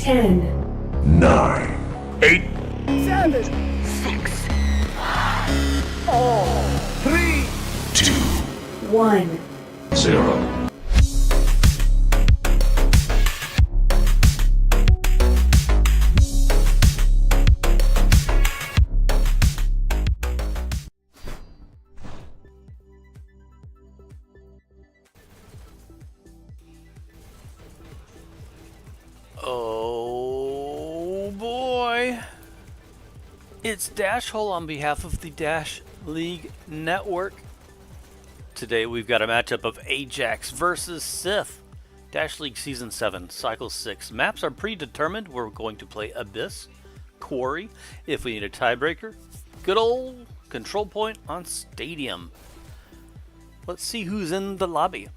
10, 9, 8, 7, 6, 3, 2, 1. 0. Oh boy! It's Dashhole on behalf of the Dash League Network. Today we've got a matchup of AJAX versus SITH. Dash League Season 7, Cycle 6. Maps are predetermined. We're going to play Abyss, Quarry, if we need a tiebreaker. Good old control point on Stadium. Let's see who's in the lobby.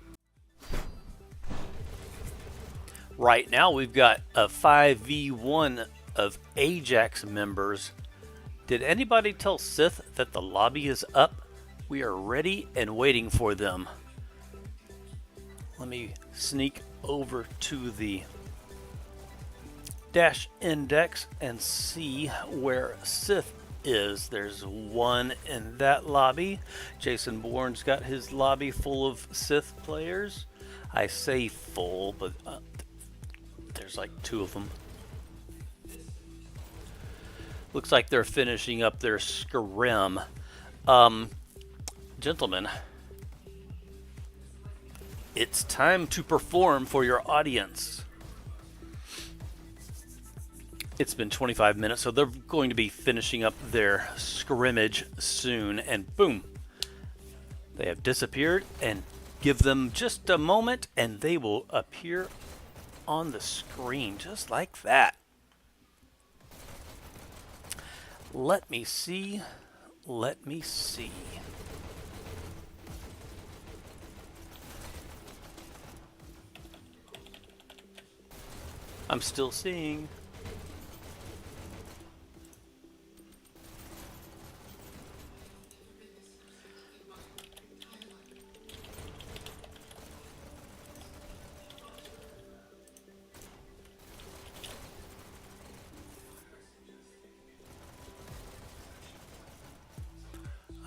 Right now we've got a 5v1 of AJAX members. Did anybody tell SITH that the lobby is up? We are ready and waiting for them. Let me sneak over to the Dash Index and see where SITH is. There's one in that lobby. Jason Bourne's got his lobby full of SITH players. I say full, but there's like 2 of them. Looks like they're finishing up their scrim. Gentlemen, it's time to perform for your audience. It's been 25 minutes, so they're going to be finishing up their scrimmage soon, and boom, they have disappeared. And give them just a moment and they will appear on the screen just like that. Let me see. Let me see. I'm still seeing.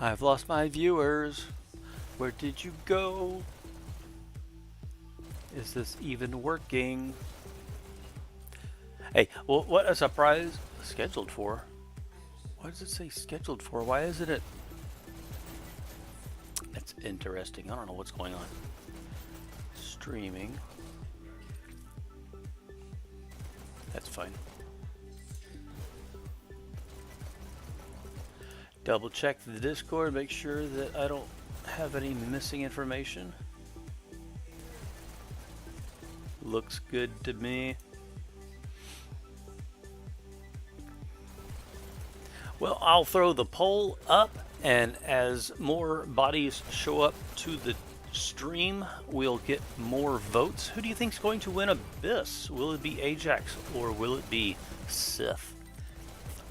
I've lost my viewers. Where did you go? Is this even working? Hey, well, what a surprise. Scheduled for? Why does it say scheduled for? Why isn't it? That's interesting. I don't know what's going on. Streaming. That's fine. Double check the Discord, make sure that I don't have any missing information. Looks good to me. Well, I'll throw the poll up, and as more bodies show up to the stream, we'll get more votes. Who do you think is going to win Abyss? Will it be AJAX or will it be SITH?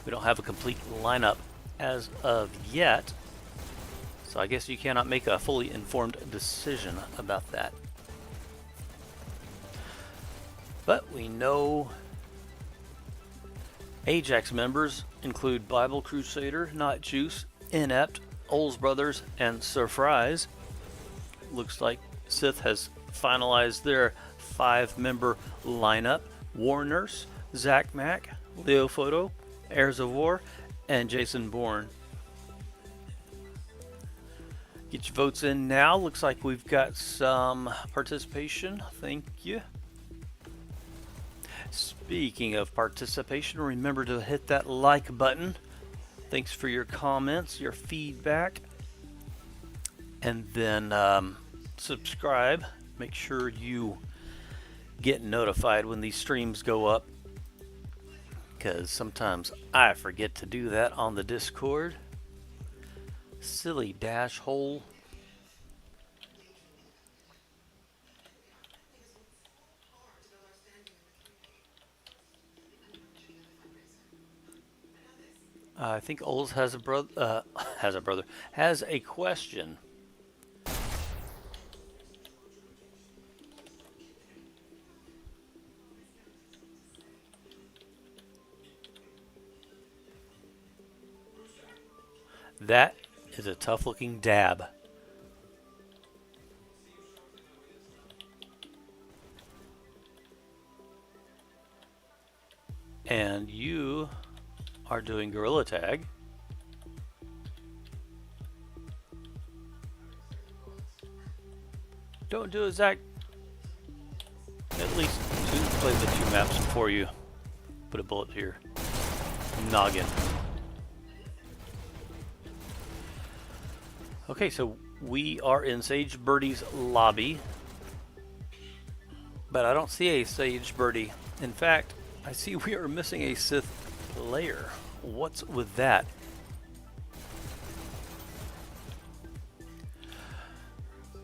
We don't have a complete lineup as of yet, so I guess you cannot make a fully informed decision about that. But we know AJAX members include Bible Crusader, Not Juice, Inept, Oles Brothers, and Sir Fries. Looks like SITH has finalized their 5-member lineup. War Nurse, Zach Mack, Leo Photo, Heirs of War, and Jason Bourne. Get your votes in now. Looks like we've got some participation. Thank you. Speaking of participation, remember to hit that like button. Thanks for your comments, your feedback. And then subscribe. Make sure you get notified when these streams go up, because sometimes I forget to do that on the Discord. Silly Dashhole. I think Oles has a brother. Has a question. That is a tough looking dab. And you are doing gorilla tag. Don't do it, Zach. At least play the 2 maps before you put a bullet to your noggin. Okay, so we are in Sage Birdie's lobby, but I don't see a Sage Birdie. In fact, I see we are missing a Sith player. What's with that?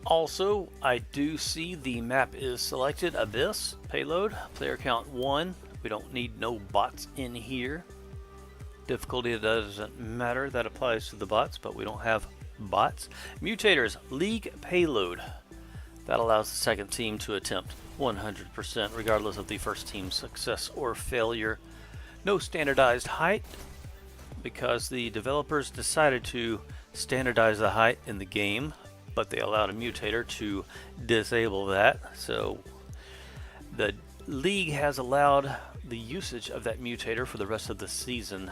Also, I do see the map is selected, Abyss, payload, player count 1. We don't need no bots in here. Difficulty doesn't matter, that applies to the bots, but we don't have bots. Mutators, league payload. That allows the second team to attempt 100% regardless of the first team's success or failure. No standardized height, because the developers decided to standardize the height in the game, but they allowed a mutator to disable that. So the league has allowed the usage of that mutator for the rest of the season.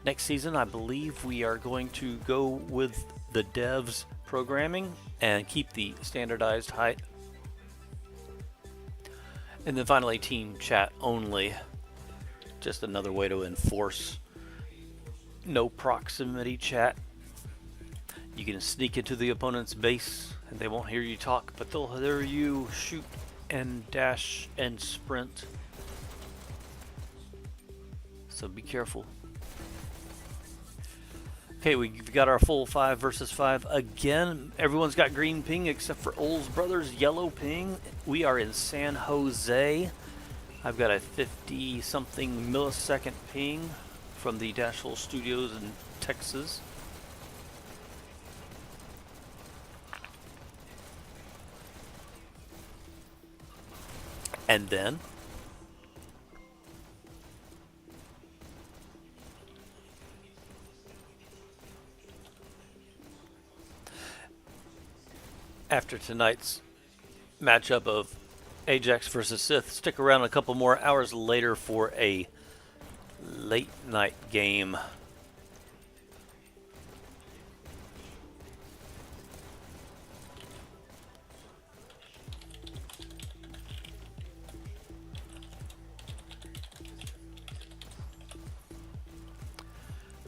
Next season, I believe we are going to go with the devs programming and keep the standardized height. And then finally, team chat only. Just another way to enforce no proximity chat. You can sneak into the opponent's base and they won't hear you talk, but they'll hear you shoot and dash and sprint. So be careful. Okay, we've got our full 5 versus 5 again. Everyone's got green ping except for Ol's Brothers yellow ping. We are in San Jose. I've got a 50-something millisecond ping from the Dashhole studios in Texas. And then after tonight's matchup of AJAX versus SITH, stick around a couple more hours later for a late night game.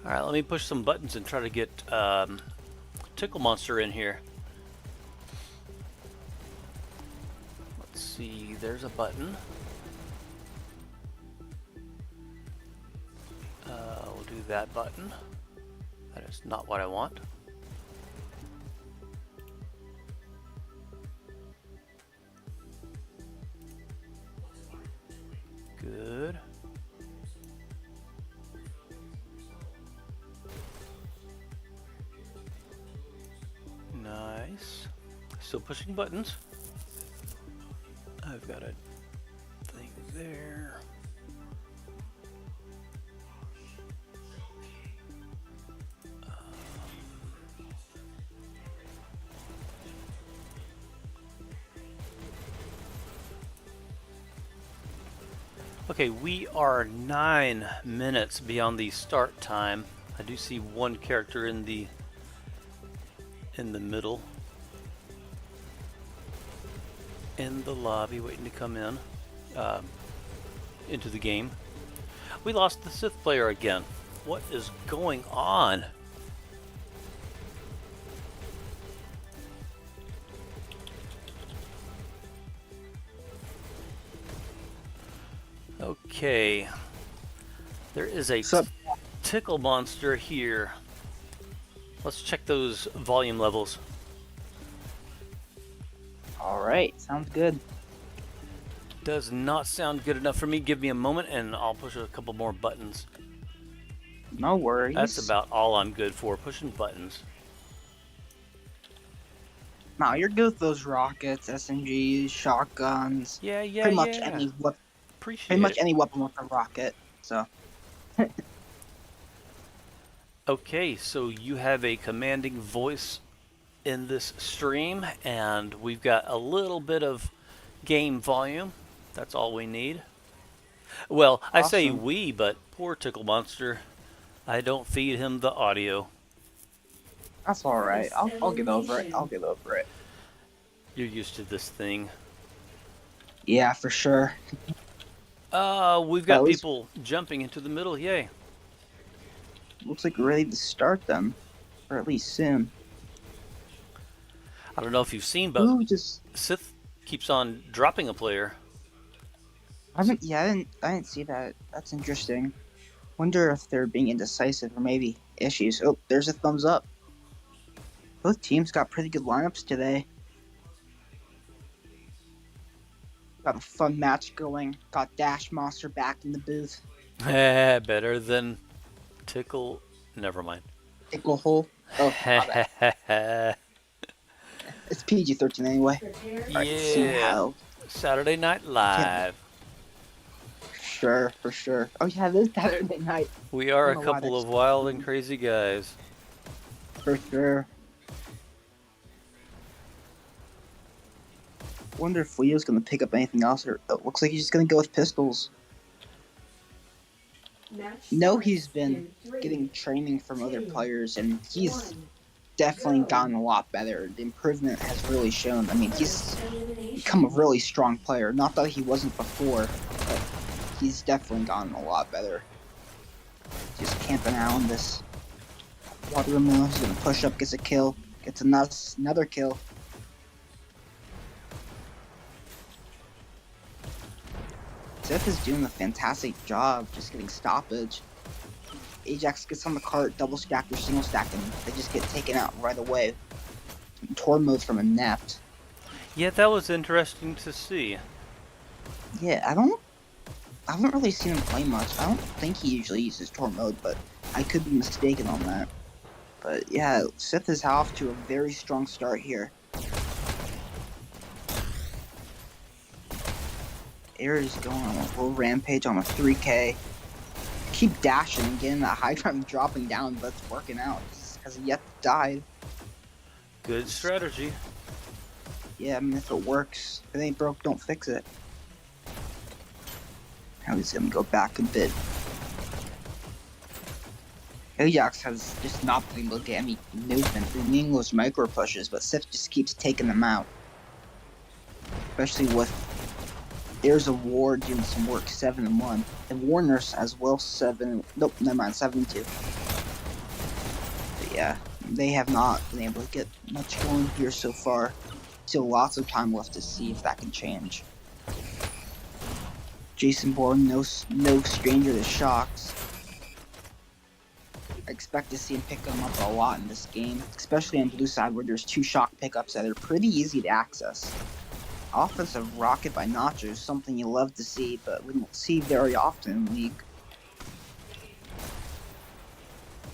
Alright, let me push some buttons and try to get Tickle Monster in here. Let's see, there's a button. We'll do that button. That is not what I want. Good. Nice. Still pushing buttons. I've got a thing there. Okay, we are 9 minutes beyond the start time. I do see one character in the middle in the lobby waiting to come in into the game. We lost the Sith player again. What is going on? Okay, there is a Tickle Monster here. Let's check those volume levels. Alright, sounds good. Does not sound good enough for me. Give me a moment and I'll push a couple more buttons. No worries. That's about all I'm good for, pushing buttons. No, you're good with those rockets, SMGs, shotguns. Yeah, pretty much yeah. any weapon. Appreciate Pretty much it. any weapon with a rocket. So. Okay, so you have a commanding voice in this stream, and we've got a little bit of game volume. That's all we need. Well, I say Awesome. we, but poor Tickle Monster. I don't feed him the audio. That's all right. I'll get over it. I'll get over it. You're used to this thing. Yeah, for sure. We've But at got least people jumping into the middle. Yay. looks like we're ready to start them, or at least soon. I don't know if you've seen, but Ooh, just Sith keeps on dropping a player. I didn't see that. That's interesting. Wonder if they're being indecisive or maybe issues. Oh, there's a thumbs up. Both teams got pretty good lineups today. Got a fun match going. Got Dash Monster back in the booth. Better than Tickle. Never mind. Tickle hole. Oh, my bad. It's PG-13 anyway. Alright, see Yeah. how. Saturday Night Live. For sure. Oh yeah, this Saturday night. We are I a don't know why couple that's- of wild and crazy guys. For sure. Wonder if Leo's gonna pick up anything else, or it looks like he's just gonna go with pistols. No, he's been getting training from other players, and he's definitely gotten a lot better. The improvement has really shown. I mean, he's become a really strong player. Not that he wasn't before, but he's definitely gotten a lot better. Just camping out on this watermelon. He's gonna push up, gets a kill, gets another kill. Sith is doing a fantastic job just getting stoppage. AJAX gets on the cart, double stack or single stack, and they just get taken out right away. Tor mode from inept. Yeah, that was interesting to see. Yeah, I haven't really seen him play much. I don't think he usually uses Tor mode, but I could be mistaken on that. But yeah, Sith is off to a very strong start here. Air is going on a little rampage on a 3K. Keep dashing and getting that high ground dropping down, but it's working out. Has yet died. Good strategy. Yeah, I mean, if it works, if it ain't broke, don't fix it. Now he's gonna go back a bit. AJAX has just not been able to get any movement through meaningless micro pushes, but Sith just keeps taking them out. Especially with there's a War doing some work 7-1. And Warner's as well 7. Nope, never mind, 7-2. But yeah, they have not been able to get much going here so far. Still lots of time left to see if that can change. Jason Bourne, no stranger to shocks. I expect to see him pick them up a lot in this game, especially on blue side where there's 2 shock pickups that are pretty easy to access. Offensive rocket by Nacho is something you love to see, but we don't see very often in the league.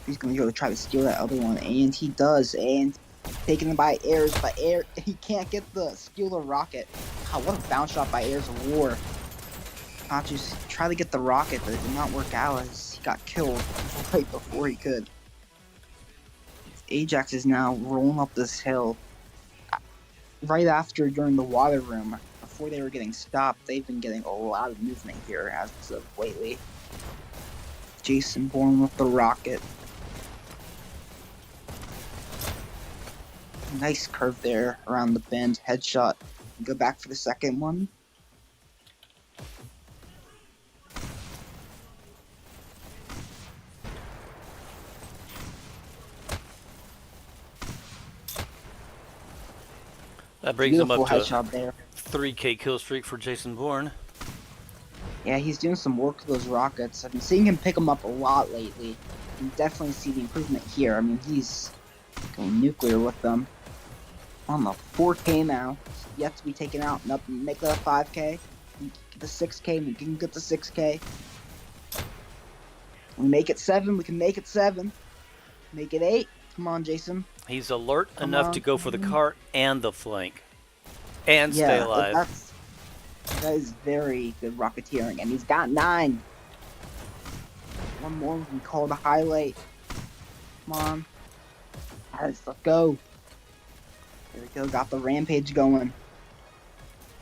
He's gonna go to try to steal that other one, and he does, and taken by Airs, but Air he can't get the steal the rocket. Wow, what a bounce shot by Airs of War. Nacho's tried to get the rocket, but it did not work out as he got killed right before he could. AJAX is now rolling up this hill. Right after, during the water room, before they were getting stopped, they've been getting a lot of movement here as of lately. Jason Bourne with the rocket. Nice curve there around the bend, headshot. Go back for the second one. That brings him Beautiful up to a headshot there. 3K kill streak for Jason Bourne. Yeah, he's doing some work with those rockets. I've been seeing him pick them up a lot lately. You can definitely see the improvement here. I mean, he's going nuclear with them. On the 4K now. Yet to be taken out. And up and make that a 5K. Get the 6K. We can get the 6K. We make it 7. We can make it 7. Make it 8. Come on, Jason. He's alert Come enough on. to go for the cart and the flank. And stay alive. That is very good rocketeering. And he's got 9. One more we can call the highlight. Come on. Guys, let's go. There we go, got the rampage going.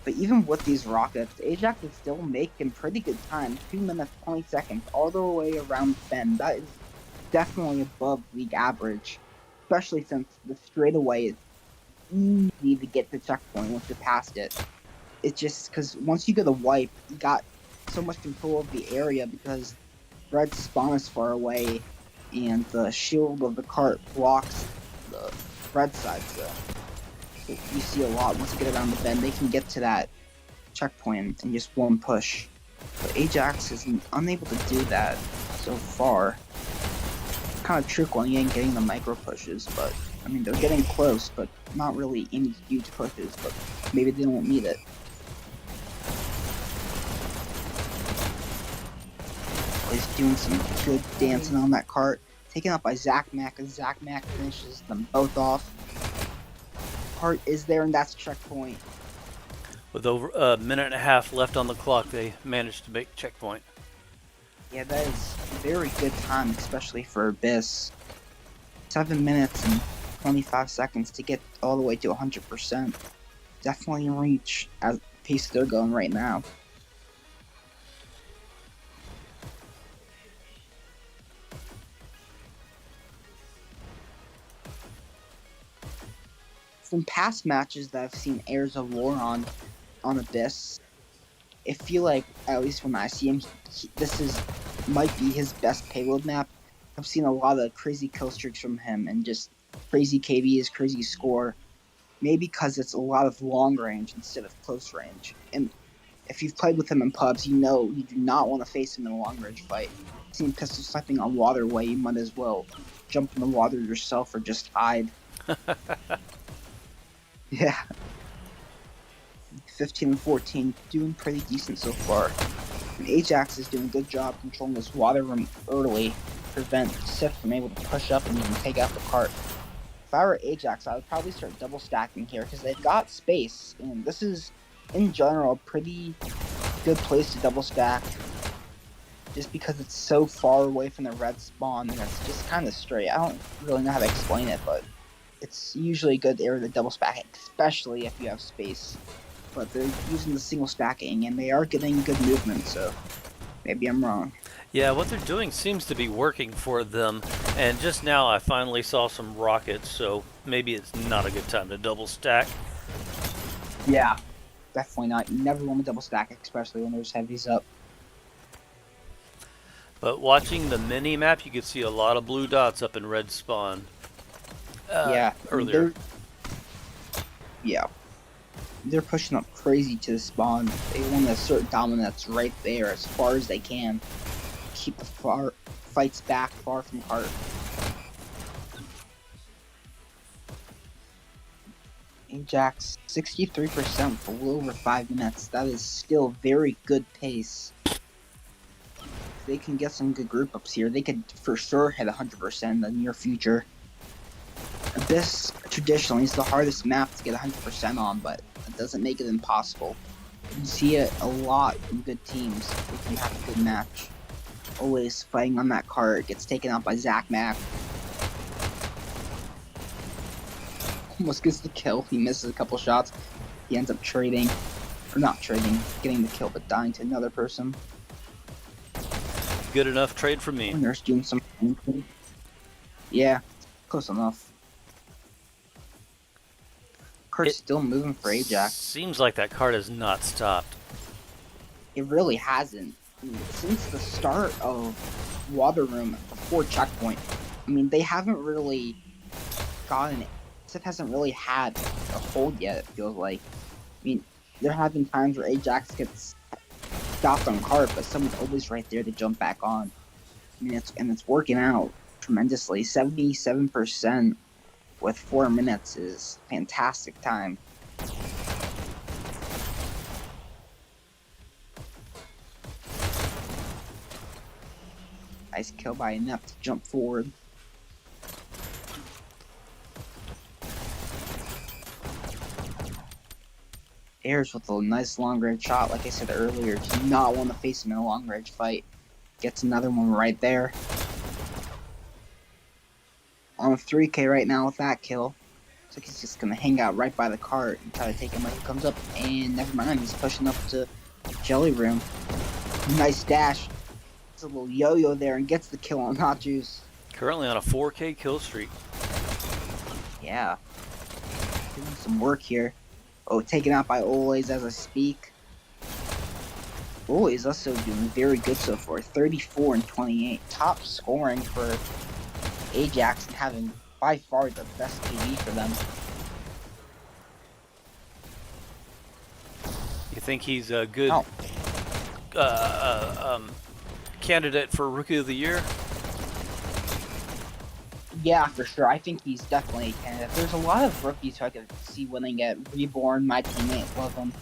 But even with these rockets, AJAX is still making pretty good time. 2 minutes, 20 seconds, all the way around the bend. That is definitely above league average. Especially since the straightaway is easy to get the checkpoint once you're past it. It's just because once you get a wipe, you got so much control of the area because red spawn is far away and the shield of the cart blocks the red side. So you see a lot once you get around the bend. They can get to that checkpoint in just one push. But AJAX is unable to do that so far. Kind of trickling in, getting the micro pushes, but I mean they're getting close, but not really any huge pushes. But maybe they don't need it. He's doing some good dancing on that cart, taken up by Zach Mack, as Zach Mack finishes them both off. Cart is there, and that's checkpoint. With over a minute and a half left on the clock, they managed to make checkpoint. Yeah, that is very good time, especially for Abyss. 7 minutes and 25 seconds to get all the way to 100%. Definitely in reach at the pace they're going right now. From past matches that I've seen Airs of War on Abyss, I feel like, at least when I see him, this might be his best payload map. I've seen a lot of crazy kill streaks from him and just crazy KBs, crazy score. Maybe because it's a lot of long range instead of close range. And if you've played with him in pubs, you know you do not want to face him in a long range fight. Seeing pistol sniping on waterway, you might as well jump in the water yourself or just hide. Yeah. 15 and 14, doing pretty decent so far. And AJAX is doing a good job controlling this water room early, prevent SITH from able to push up and even take out the cart. If I were AJAX, I would probably start double stacking here because they've got space, and this is, in general, a pretty good place to double stack. Just because it's so far away from the red spawn, and it's just kind of straight. I don't really know how to explain it, but it's usually a good area to double stack, especially if you have space. But they're using the single stacking, and they are getting good movement, so maybe I'm wrong. Yeah, what they're doing seems to be working for them, and just now I finally saw some rockets, so maybe it's not a good time to double stack. Yeah, definitely not. You never want to double stack, especially when there's heavies up. But watching the mini map, you could see a lot of blue dots up in red spawn. Yeah, Earlier. They're pushing up crazy to the spawn. They want to assert dominance right there as far as they can. Keep the fights back far from cart. AJAX 63% for well over 5 minutes. That is still very good pace. If they can get some good group ups here, they could for sure hit 100% in the near future. Abyss traditionally is the hardest map to get 100% on, but it doesn't make it impossible. You see it a lot in good teams if you have a good match. Always fighting on that cart, gets taken out by Zach Mack. Almost gets the kill, he misses a couple shots. He ends up trading, or not trading, getting the kill but dying to another person. Good enough trade for me. There's doing some. Yeah, close enough. Cart's still moving for AJAX. Seems like that cart has not stopped. It really hasn't. I mean, since the start of Water Room before checkpoint, I mean, they haven't really gotten it. SITH hasn't really had a hold yet, it feels like. I mean, there have been times where AJAX gets stopped on cart, but someone's always right there to jump back on. I mean, it's working out tremendously. 77% with 4 minutes is fantastic time. Nice kill by Inept to jump forward. Airs with a nice long range shot. Like I said earlier, do not want to face him in a long range fight. Gets another one right there. on a 3K right now with that kill. Looks like he's just gonna hang out right by the cart and try to take him when he comes up. And never mind, he's pushing up to Jelly Room. Nice dash. It's a little yo-yo there and gets the kill on Hot Juice. Currently on a 4K kill streak. Yeah. Doing some work here. Oh, taken out by Olays as I speak. Olays also doing very good so far. 34 and 28. Top scoring for AJAX and having by far the best PV for them. You think he's a good Oh. candidate for Rookie of the Year? Yeah, for sure. I think he's definitely a candidate. There's a lot of rookies who I could see winning it. Reborn, my teammate, love him.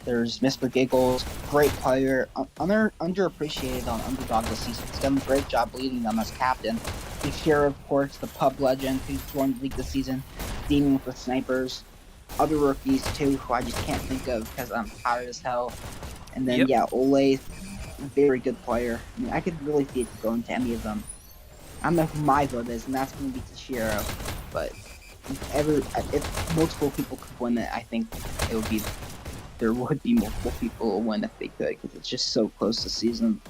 There's Mr. Giggles, great player, underappreciated on Underdog this season. He's done a great job leading them as captain. Here, of course, the pub legend who's joined the league this season, dealing with the snipers. Other rookies, too, who I just can't think of because I'm tired as hell. And then, yeah, Ole, very good player. I mean, I could really see it going to any of them. I don't know who my vote is, and that's going to be Tashiro. But if multiple people could win it, I think there would be multiple people who win if they could, because it's just so close this season.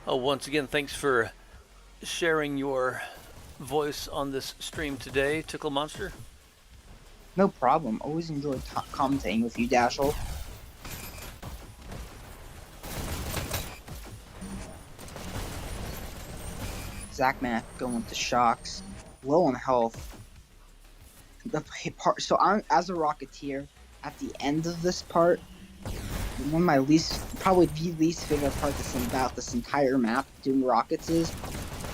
Oh, once again, thanks for sharing your voice on this stream today, Tickle Monster. No problem. Always enjoyed commentating with you, Dashhole. Zach Mack going with the shocks. Low on health. So as a Rocketeer, at the end of this part, one of my probably the least favorite part about this entire map doing rockets is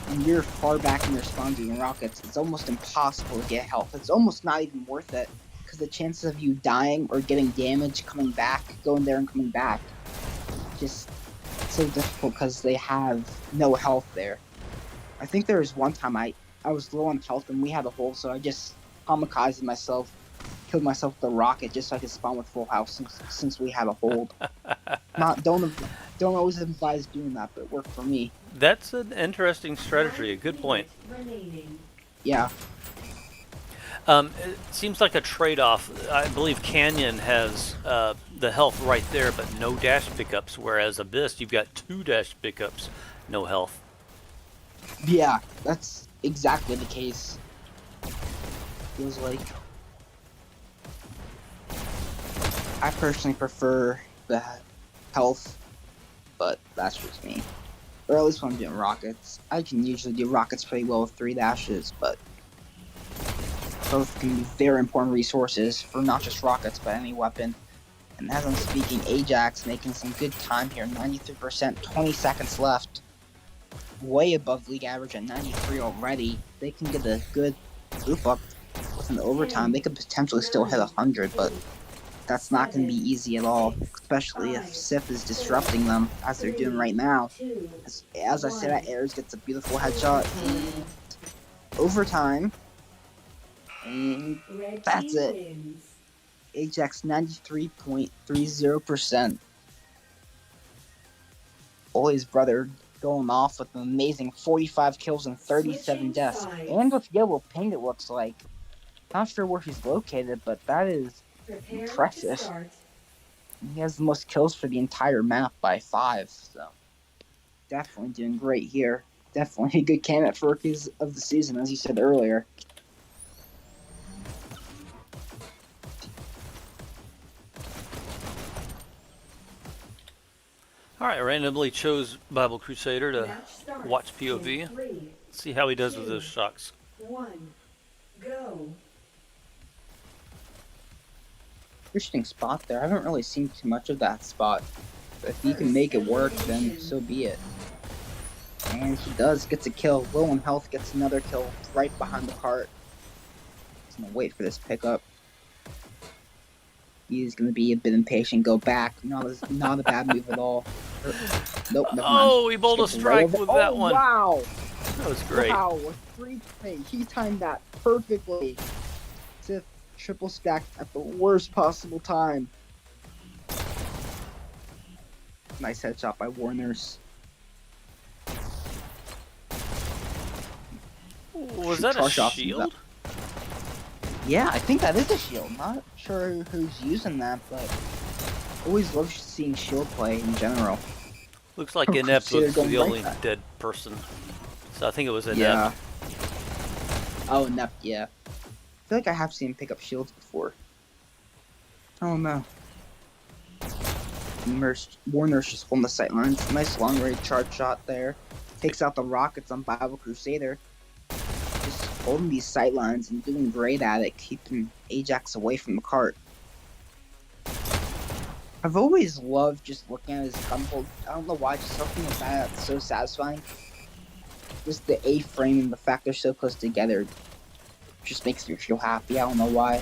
when you're far back in your spawn doing rockets, it's almost impossible to get health. It's almost not even worth it, because the chances of you dying or getting damage coming back, going there and coming back, just so difficult because they have no health there. I think there was one time I was low on health and we had a hole, so I just kamikazed myself, killed myself with a rocket just so I could spawn with full house since we had a hold. Don't always advise doing that, but it worked for me. That's an interesting strategy. A good point. Yeah. It seems like a trade-off. I believe Canyon has the health right there, but no dash pickups, whereas Abyss, you've got 2 dash pickups, no health. Yeah, that's exactly the case. Feels like. I personally prefer the health, but that's just me. Or at least when I'm doing rockets. I can usually do rockets pretty well with 3 dashes, but both can be very important resources for not just rockets, but any weapon. And as I'm speaking, AJAX making some good time here, 93%, 20 seconds left. Way above league average at 93 already. They can get a good group up within the overtime. They could potentially still hit 100, but that's not going to be easy at all, especially if SITH is disrupting them, as they're doing right now. As I said, Ayers gets a beautiful headshot. And overtime. And that's it. AJAX 93.30%. Ole's brother going off with an amazing 45 kills and 37 deaths. And with yellow ping, it looks like. Not sure where he's located, but that is impressive. He has the most kills for the entire map by 5, so definitely doing great here. Definitely a good candidate for rookies of the season, as you said earlier. All right, I randomly chose Bible Crusader to watch POV. Let's see how he does with those shocks. 1, go. Interesting spot there. I haven't really seen too much of that spot. But if you can make it work, then so be it. And he does, gets a kill. Low on health, gets another kill right behind the cart. He's gonna wait for this pickup. He's gonna be a bit impatient, go back. Not a bad move at all. Nope, never mind. Oh, he bowled a Skips strike right with over. that one. Wow! That was great. Wow, a 3-play. He timed that perfectly. SITH triple stacked at the worst possible time. Nice headshot by Warners. Was that a Charge off shield? Yeah, I think that is a shield. Not sure who's using that, but always love seeing shield play in general. Looks like Inept Crusader was going the right only back. dead person. So I think it was Inept. Yeah. Oh, Nep, yeah. I feel like I have seen him pick up shields before. Oh no. Warner's just holding the sight lines. Nice long range charge shot there. Takes out the rockets on Bible Crusader. Just holding these sight lines and doing great at it, keeping Ajax away from the cart. I've always loved just looking at his gun hold. I don't know why, just something about that's so satisfying. Just the A-frame and the fact they're so close together just makes me feel happy. I don't know why.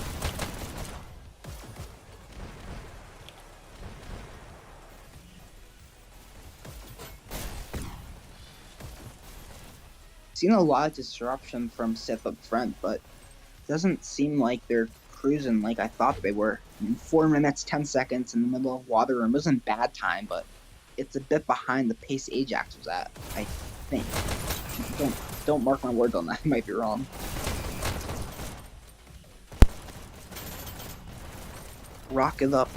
Seen a lot of disruption from Sith up front, but it doesn't seem like they're cruising like I thought they were. I mean, 4 minutes, 10 seconds in the middle of water room wasn't bad time, but it's a bit behind the pace Ajax was at, I think. Don't mark my words on that. I might be wrong. Rocket up,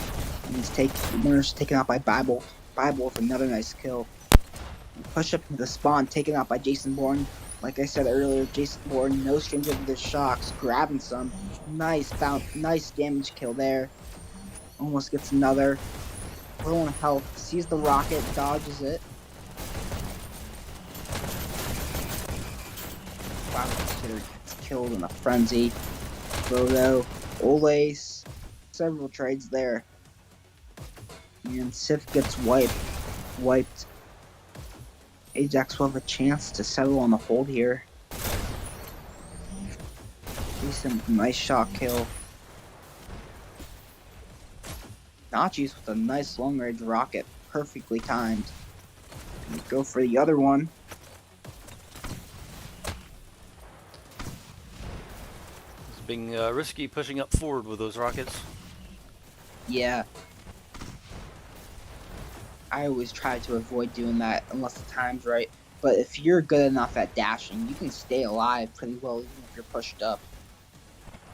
and Warner's taken out by Bible. Bible with another nice kill. Push up into the spawn, taken out by Jason Bourne. Like I said earlier, Jason Bourne, no stranger to the shocks, grabbing some. Nice damage kill there. Almost gets another. Low on health, sees the rocket, dodges it. Wow, Consider gets killed in a frenzy. Frodo, Olace, several trades there. And Sith gets wiped. Ajax will have a chance to settle on the hold here. Decent, nice shot kill. Nachis with a nice long range rocket, perfectly timed. Go for the other one. It's being risky pushing up forward with those rockets. Yeah. I always try to avoid doing that unless the time's right. But if you're good enough at dashing, you can stay alive pretty well even if you're pushed up.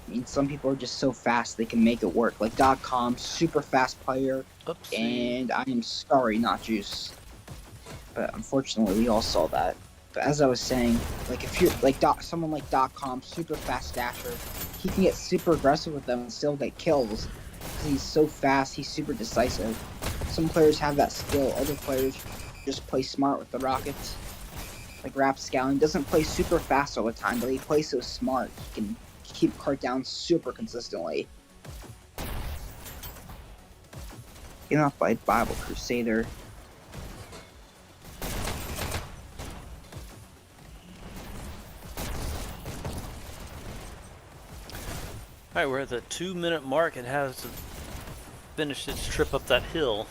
I mean, some people are just so fast they can make it work. Like .com, super fast player. Oopsie. And I am sorry, not Juice. But unfortunately, we all saw that. But as I was saying, like if you're like someone like .com, super fast dasher, he can get super aggressive with them and still get kills. Because he's so fast, he's super decisive. Some players have that skill, other players just play smart with the rockets. Like Rapscallion doesn't play super fast all the time, but he plays so smart, he can keep cart down super consistently. Getting off by Bible Crusader. Alright, we're at the 2-minute mark. It has to finish its trip up that hill.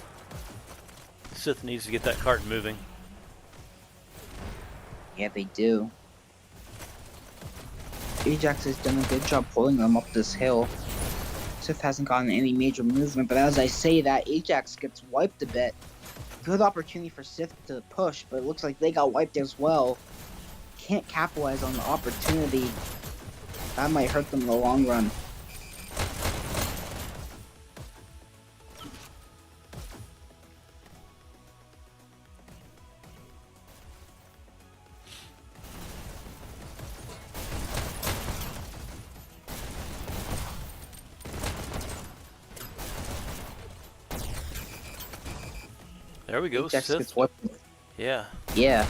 Sith needs to get that cart moving. Yeah, they do. Ajax has done a good job pulling them up this hill. Sith hasn't gotten any major movement, but as I say that, Ajax gets wiped a bit. Good opportunity for Sith to push, but it looks like they got wiped as well. Can't capitalize on the opportunity. That might hurt them in the long run. There we go, Ajax Sith. gets wiped. Yeah. Yeah.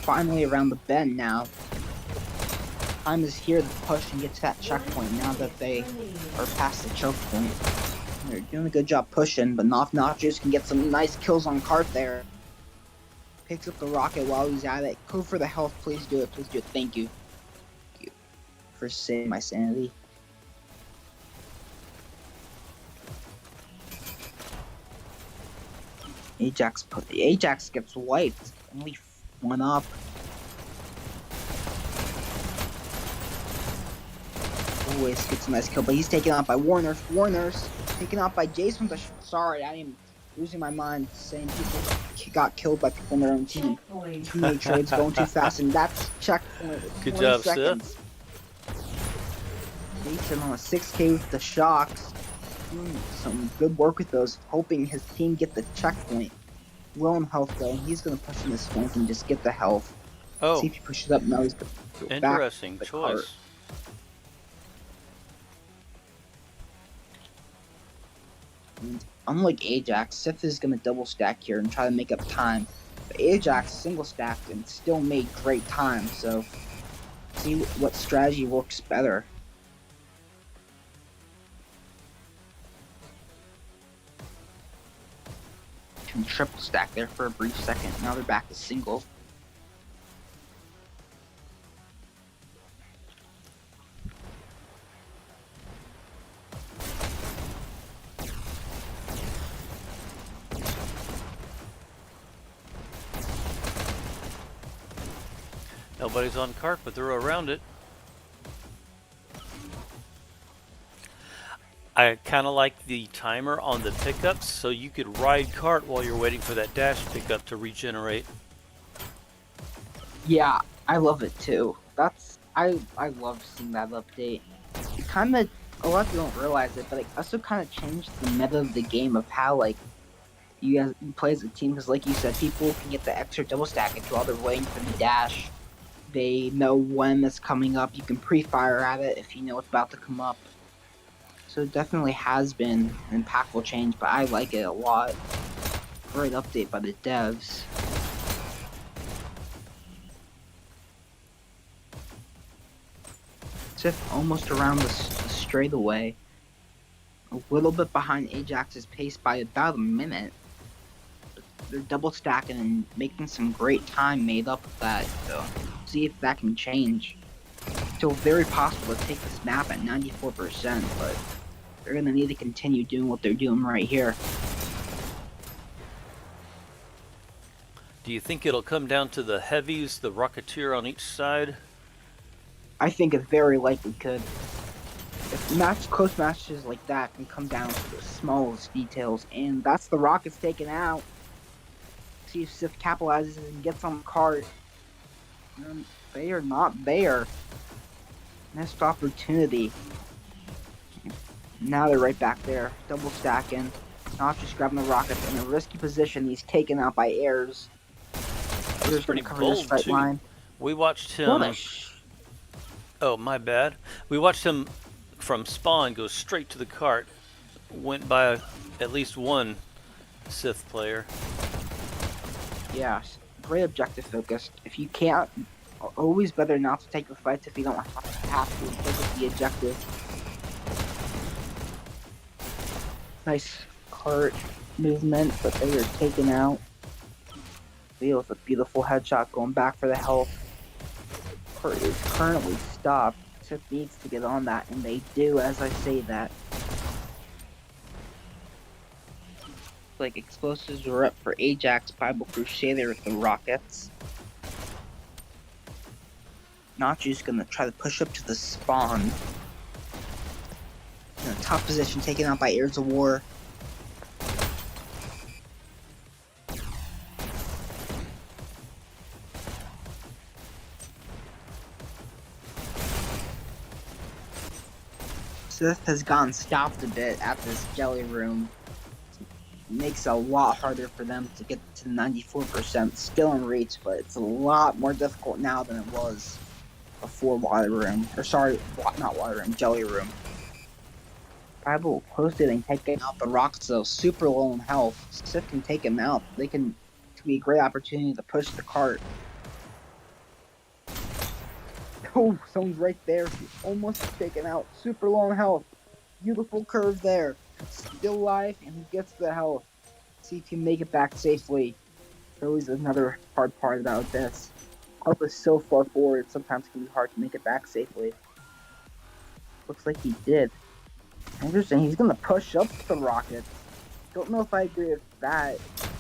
Finally around the bend now. Time is here to push and get to that checkpoint now that they are past the choke point. They're doing a good job pushing, but Notches can get some nice kills on cart there. Picks up the rocket while he's at it. Go for the health, please do it, please do it. Thank you. Thank you for saving my sanity. Ajax gets wiped. Only one up. Always gets a nice kill, but he's taken out by Warner's taken out by Jason. Sorry, I didn't losing my mind saying people got killed by people on their own team. Checkpoint. Teammate trades going too fast, and that's checkpoint with Good 20 job, seconds. Jason on a 6K with the shocks. Doing some good work with those, hoping his team get the checkpoint. Low on health though, he's gonna push in this flank and just get the health. Oh, See if he pushes up now. He's gonna go back interesting to the cart. choice. And unlike AJAX, SITH is gonna double stack here and try to make up time. But AJAX single stacked and still made great time. So see what strategy works better. And triple stack there for a brief second. Now they're back to single. Nobody's on cart, but they're around it. I kind of like the timer on the pickups, so you could ride cart while you're waiting for that dash pickup to regenerate. Yeah, I love it too. I love seeing that update. It kind of, a lot of people don't realize it, but it also kind of changed the meta of the game of how like you play as a team. Because like you said, people can get the extra double stack if while they're waiting for the dash. They know when it's coming up. You can pre-fire at it if you know it's about to come up. So it definitely has been an impactful change, but I like it a lot. Great update by the devs. SITH almost around the straightaway. A little bit behind AJAX's pace by about a minute. But they're double stacking and making some great time made up of that, so see if that can change. Still very possible to take this map at 94%, but they're gonna need to continue doing what they're doing right here. Do you think it'll come down to the heavies, the Rocketeer on each side? I think it very likely could. If close matches like that can come down to the smallest details, and that's the Rockets taken out. See if SITH capitalizes and gets on the cart. They are not there. Missed opportunity. Now they're right back there, double stacking. Not just grabbing the Rockets in a risky position. He's taken out by Airs. Airs Pretty gonna cover this bold right too. line. We watched What him. a Oh, my bad. We watched him from spawn go straight to the cart. Went by at least one SITH player. Yeah, great objective focused. If you can't, always better not to take the fights if you don't have to. Focus the objective. Nice cart movement, but they are taken out. Leo with a beautiful headshot going back for the health. Cart is currently stopped. SITH needs to get on that, and they do as I say that. Like explosives were up for AJAX Bible Crusader with the Rockets. Nachu's gonna try to push up to the spawn. In a top position, taken out by Heirs of War. SITH has gotten stopped a bit at this jelly room. Makes it a lot harder for them to get to 94%. Still in reach, but it's a lot more difficult now than it was before Water Room. Or sorry, not Water Room, Jelly Room. Bible posted and taking out the Rocks though, super low in health. SITH can take him out. It can be a great opportunity to push the cart. Oh, someone's right there. He's almost taken out. Super low in health. Beautiful curve there. Still alive, and he gets the health. See if he can make it back safely. Always another hard part about this. Health is so far forward, sometimes it can be hard to make it back safely. Looks like he did. Interesting, he's gonna push up the Rockets. Don't know if I agree with that.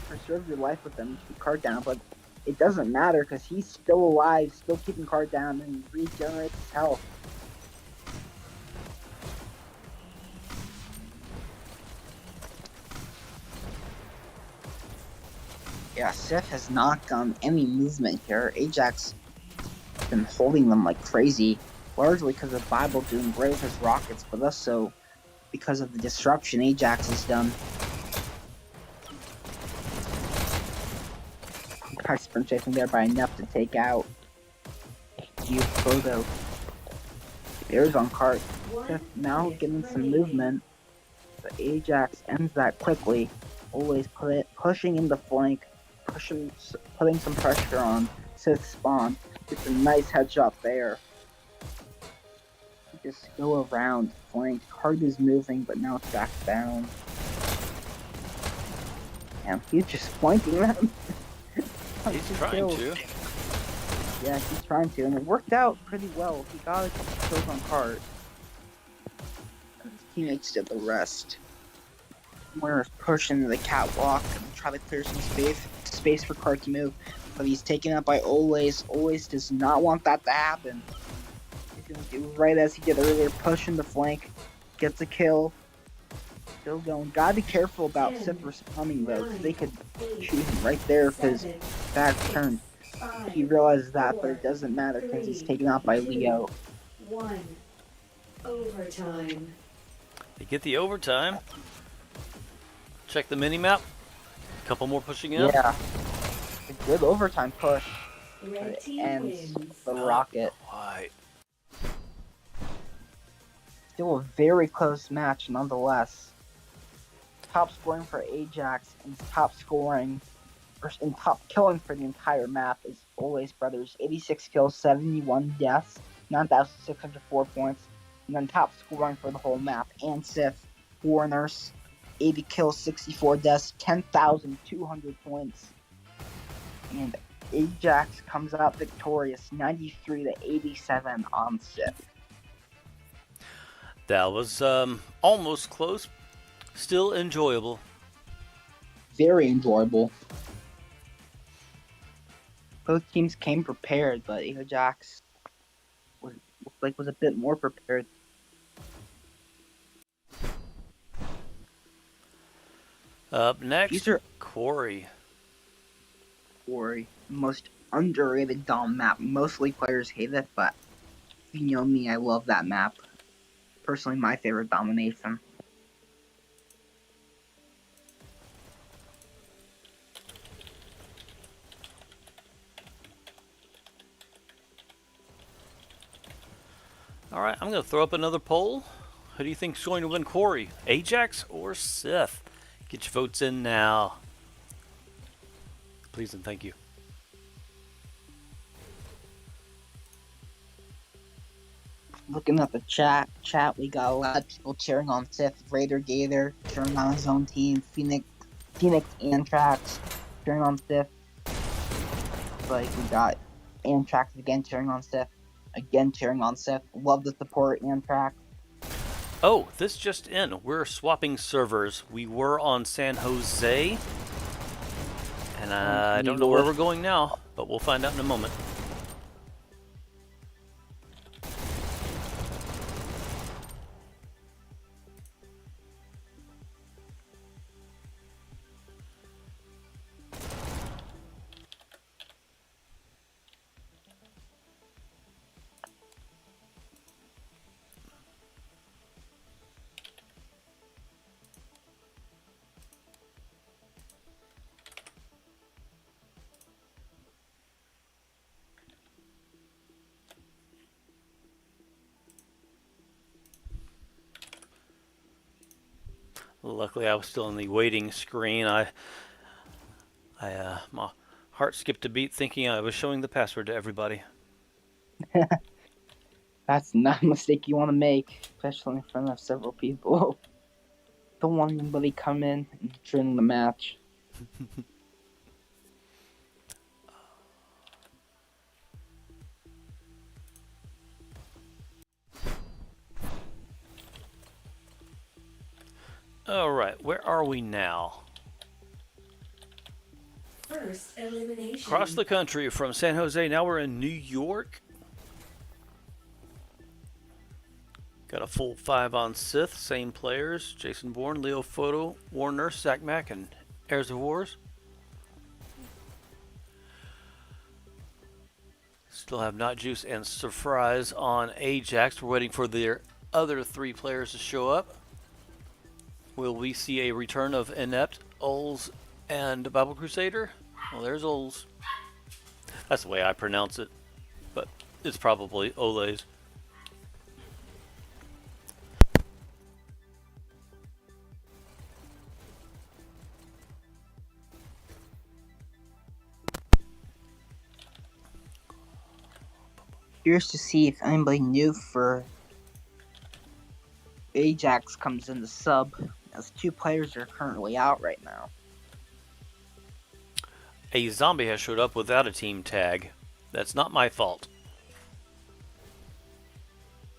Preserve your life with them, keep card down, but it doesn't matter because he's still alive, still keeping card down, and regenerates his health. Yeah, Sith has not gotten any movement here. Ajax has been holding them like crazy, largely because of Bible doing great with his rockets, but also because of the disruption Ajax has done. Got sprint chasing there by enough to take out you photo. There's on cart. Sith now getting some movement, but Ajax ends that quickly. Always pushing in the flank, putting some pressure on Sith spawn. Gets a nice headshot there. Just go around flank. Cart is moving, but now it's back down. And he's just flanking them. He's trying to. Yeah, he's trying to, and it worked out pretty well. He got a couple kills on cart. And his teammates did the rest. Winner's pushing the catwalk and try to clear some space for cart to move, but he's taken out by Olays. Olays does not want that to happen. He's gonna do right as he did earlier, pushing the flank, gets a kill. Still going. Gotta be careful about Sith responding though, because they could shoot him right there if his back turned. He realizes that, but it doesn't matter because he's taken out by Leo. 1. Overtime. They get the overtime. Check the mini-map. A couple more pushing in. Yeah. A good overtime push. Red team Ends wins. the rocket. Quite. Still a very close match nonetheless. Top scoring for Ajax and top scoring and top killing for the entire map is Olays Brothers. 86 kills, 71 deaths, 9,604 points. And then top scoring for the whole map and Sith Warners. 80 kills, 64 deaths, 10,200 points. And Ajax comes out victorious, 93 to 87 on Sith. That was almost close. Still enjoyable. Very enjoyable. Both teams came prepared, but Ajax was a bit more prepared. Up next, These are Corey. Corey, most underrated Dom map. Mostly players hate it, but if you know me, I love that map. Personally, my favorite domination. Alright, I'm going to throw up another poll. Who do you think is going to win Corey? Ajax or Sith? Get your votes in now. Please and thank you. Looking at the chat, we got a lot of people cheering on Sith. Raider Gator cheering on his own team. Phoenix Anthrax cheering on Sith. Like we got Anthrax again cheering on Sith. Again cheering on Sith. Love the support, Anthrax. Oh, this just in. We're swapping servers. We were on San Jose. And I don't know where we're going now, but we'll find out in a moment. Luckily, I was still in the waiting screen. My heart skipped a beat thinking I was showing the password to everybody. That's not a mistake you want to make, especially in front of several people. Don't want anybody come in and during the match. Alright, where are we now? First elimination. Across the country from San Jose, now we're in New York. Got a full 5 on Sith, same players. Jason Bourne, Leo Photo, Warner, Zach Mack, and Heirs of Wars. Still have Not Juice and Surprise on AJAX. We're waiting for their other 3 players to show up. Will we see a return of Inept, Ols, and Bible Crusader? Well, there's Ols. That's the way I pronounce it, but it's probably Olays. Curious to see if anybody new for Ajax comes in the sub, as 2 players are currently out right now. A zombie has showed up without a team tag. That's not my fault.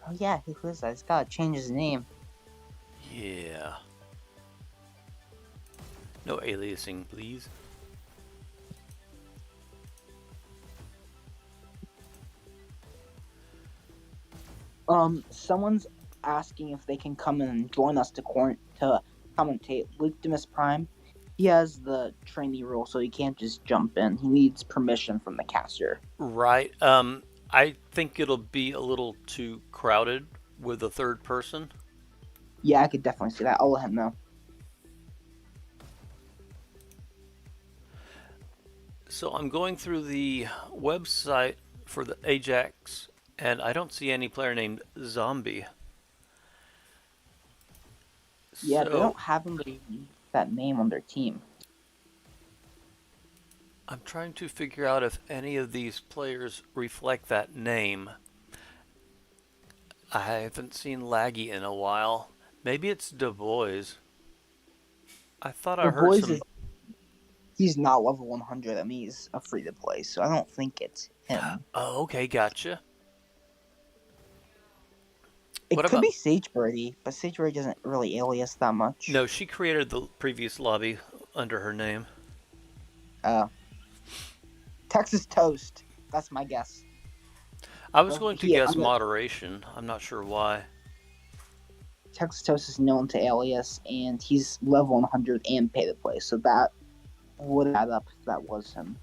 Oh yeah, who is that? He's gotta change his name. Yeah. No aliasing, please. Someone's asking if they can come in and join us to commentate. Luctimus Prime, he has the trainee rule, so he can't just jump in. He needs permission from the caster. Right. I think it'll be a little too crowded with a 3rd person. Yeah, I could definitely see that. I'll let him know. So I'm going through the website for the AJAX, and I don't see any player named Zombie. Yeah, So they don't have anybody that name on their team. I'm trying to figure out if any of these players reflect that name. I haven't seen Laggy in a while. Maybe it's Du Bois. I thought I heard some... He's not level 100. I mean, he's a free to play, so I don't think it's him. Oh, okay, gotcha. It What could about... be Sagebirdie, but Sagebirdie doesn't really alias that much. No, she created the previous lobby under her name. Texas Toast. That's my guess. I was going to guess I'm moderation. I'm not sure why. Texas Toast is known to alias, and he's level 100 and pay to play, so that would add up if that was him.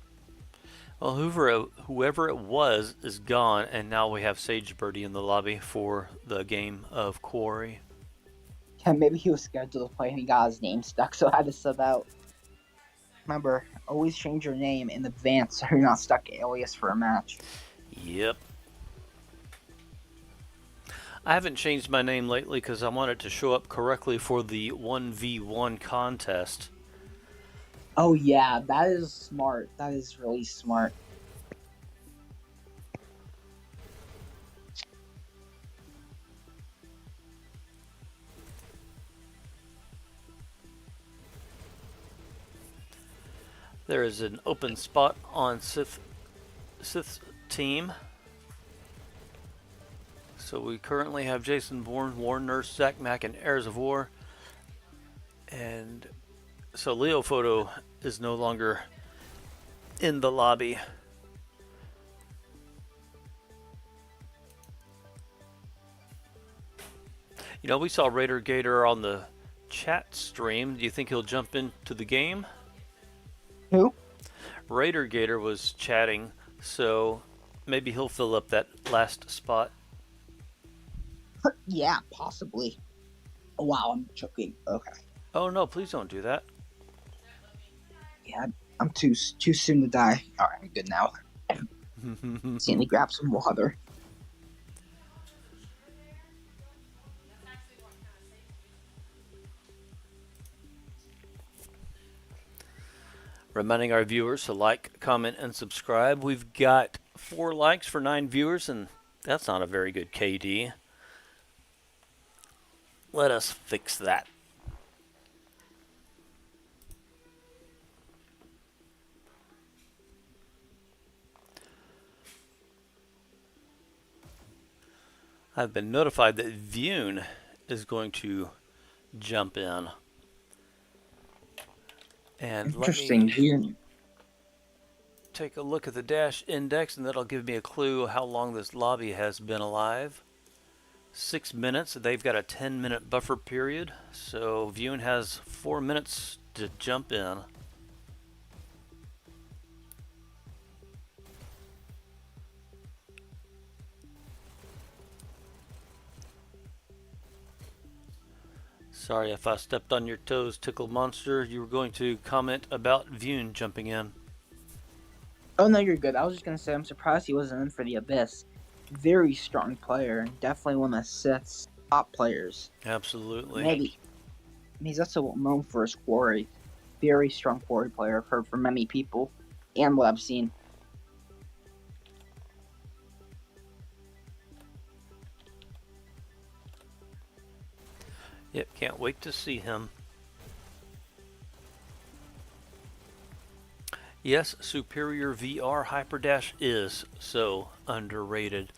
Well, whoever it was is gone, and now we have Sagebirdie in the lobby for the game of Quarry. Yeah, maybe he was scheduled to play and he got his name stuck, so I had to sub out. Remember, always change your name in advance so you're not stuck alias for a match. Yep. I haven't changed my name lately because I want it to show up correctly for the 1v1 contest. Oh yeah, that is smart. That is really smart. There is an open spot on SITH's team. So we currently have Jason Bourne, Warren Nurse, Zach Mack, and Heirs of War. And so Leo Photo is no longer in the lobby. You know, we saw Raider Gator on the chat stream. Do you think he'll jump into the game? Who? Raider Gator was chatting, so maybe he'll fill up that last spot. Yeah, possibly. Oh, wow, I'm choking. Okay. Oh no, please don't do that. Yeah, I'm too soon to die. Alright, I'm good now. Just need to grab some water. Reminding our viewers to like, comment, and subscribe. We've got 4 likes for 9 viewers, and that's not a very good KD. Let us fix that. I've been notified that Vune is going to jump in. And Interesting. let me take a look at the dash index, and that'll give me a clue how long this lobby has been alive. 6 minutes. They've got a 10-minute buffer period, so Vune has 4 minutes to jump in. Sorry if I stepped on your toes, Tickle Monster. You were going to comment about Vune jumping in. Oh no, you're good. I was just gonna say I'm surprised he wasn't in for the Abyss. Very strong player, and definitely one of Sith's top players. Absolutely. Maybe he's also known for his quarry. Very strong quarry player. I've heard from many people, and what I've seen. Yep, can't wait to see him. Yes, Superior VR Hyperdash is so underrated.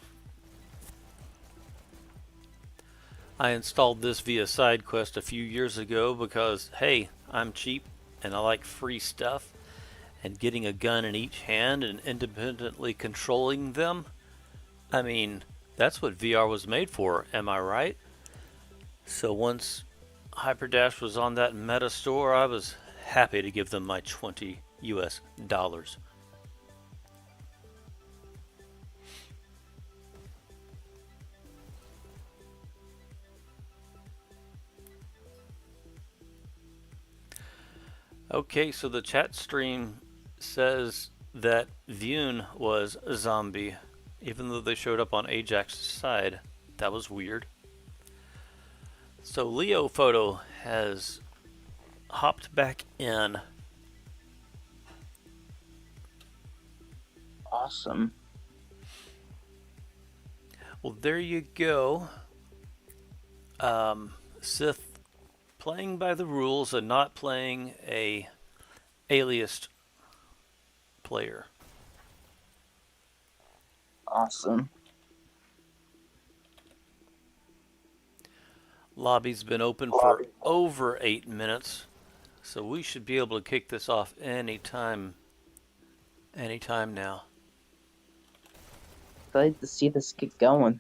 I installed this via SideQuest a few years ago because, hey, I'm cheap and I like free stuff, and getting a gun in each hand and independently controlling them, I mean, that's what VR was made for, am I right? So once Hyperdash was on that meta store, I was happy to give them my $20 US. Okay, so the chat stream says that Vune was a zombie, even though they showed up on AJAX's side. That was weird. So Leo Photo has hopped back in. Awesome. Well, there you go. Sith playing by the rules and not playing a aliased player. Awesome. Lobby's been open for over 8 minutes, so we should be able to kick this off anytime now. Excited to see this get going.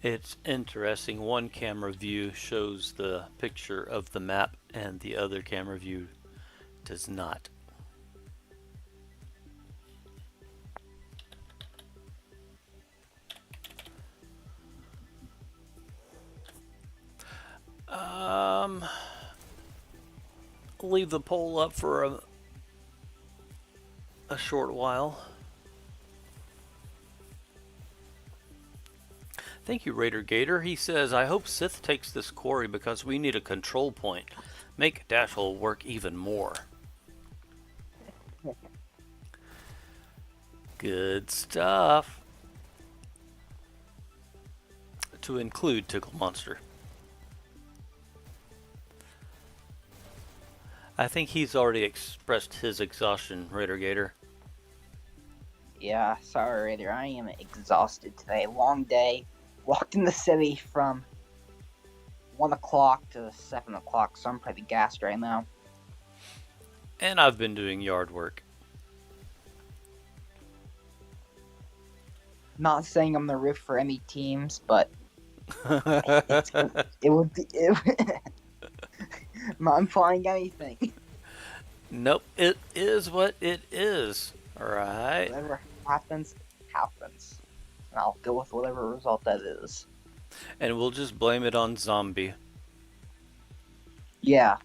It's interesting. One camera view shows the picture of the map and the other camera view does not. Leave the poll up for a short while. Thank you, Raider Gator. He says, I hope Sith takes this quarry because we need a control point. Make Dashhole work even more. Good stuff. To include Tickle Monster. I think he's already expressed his exhaustion, Raider Gator. Yeah, sorry, Raider. I am exhausted today. Long day. Walked in the city from 1 o'clock to 7 o'clock, so I'm pretty gassed right now. And I've been doing yard work. Not saying I'm the roof for any teams, but it would be. I'm not implying anything. Nope, it is what it is. Alright. Whatever happens, happens. And I'll go with whatever result that is. And we'll just blame it on Zombie. Yeah.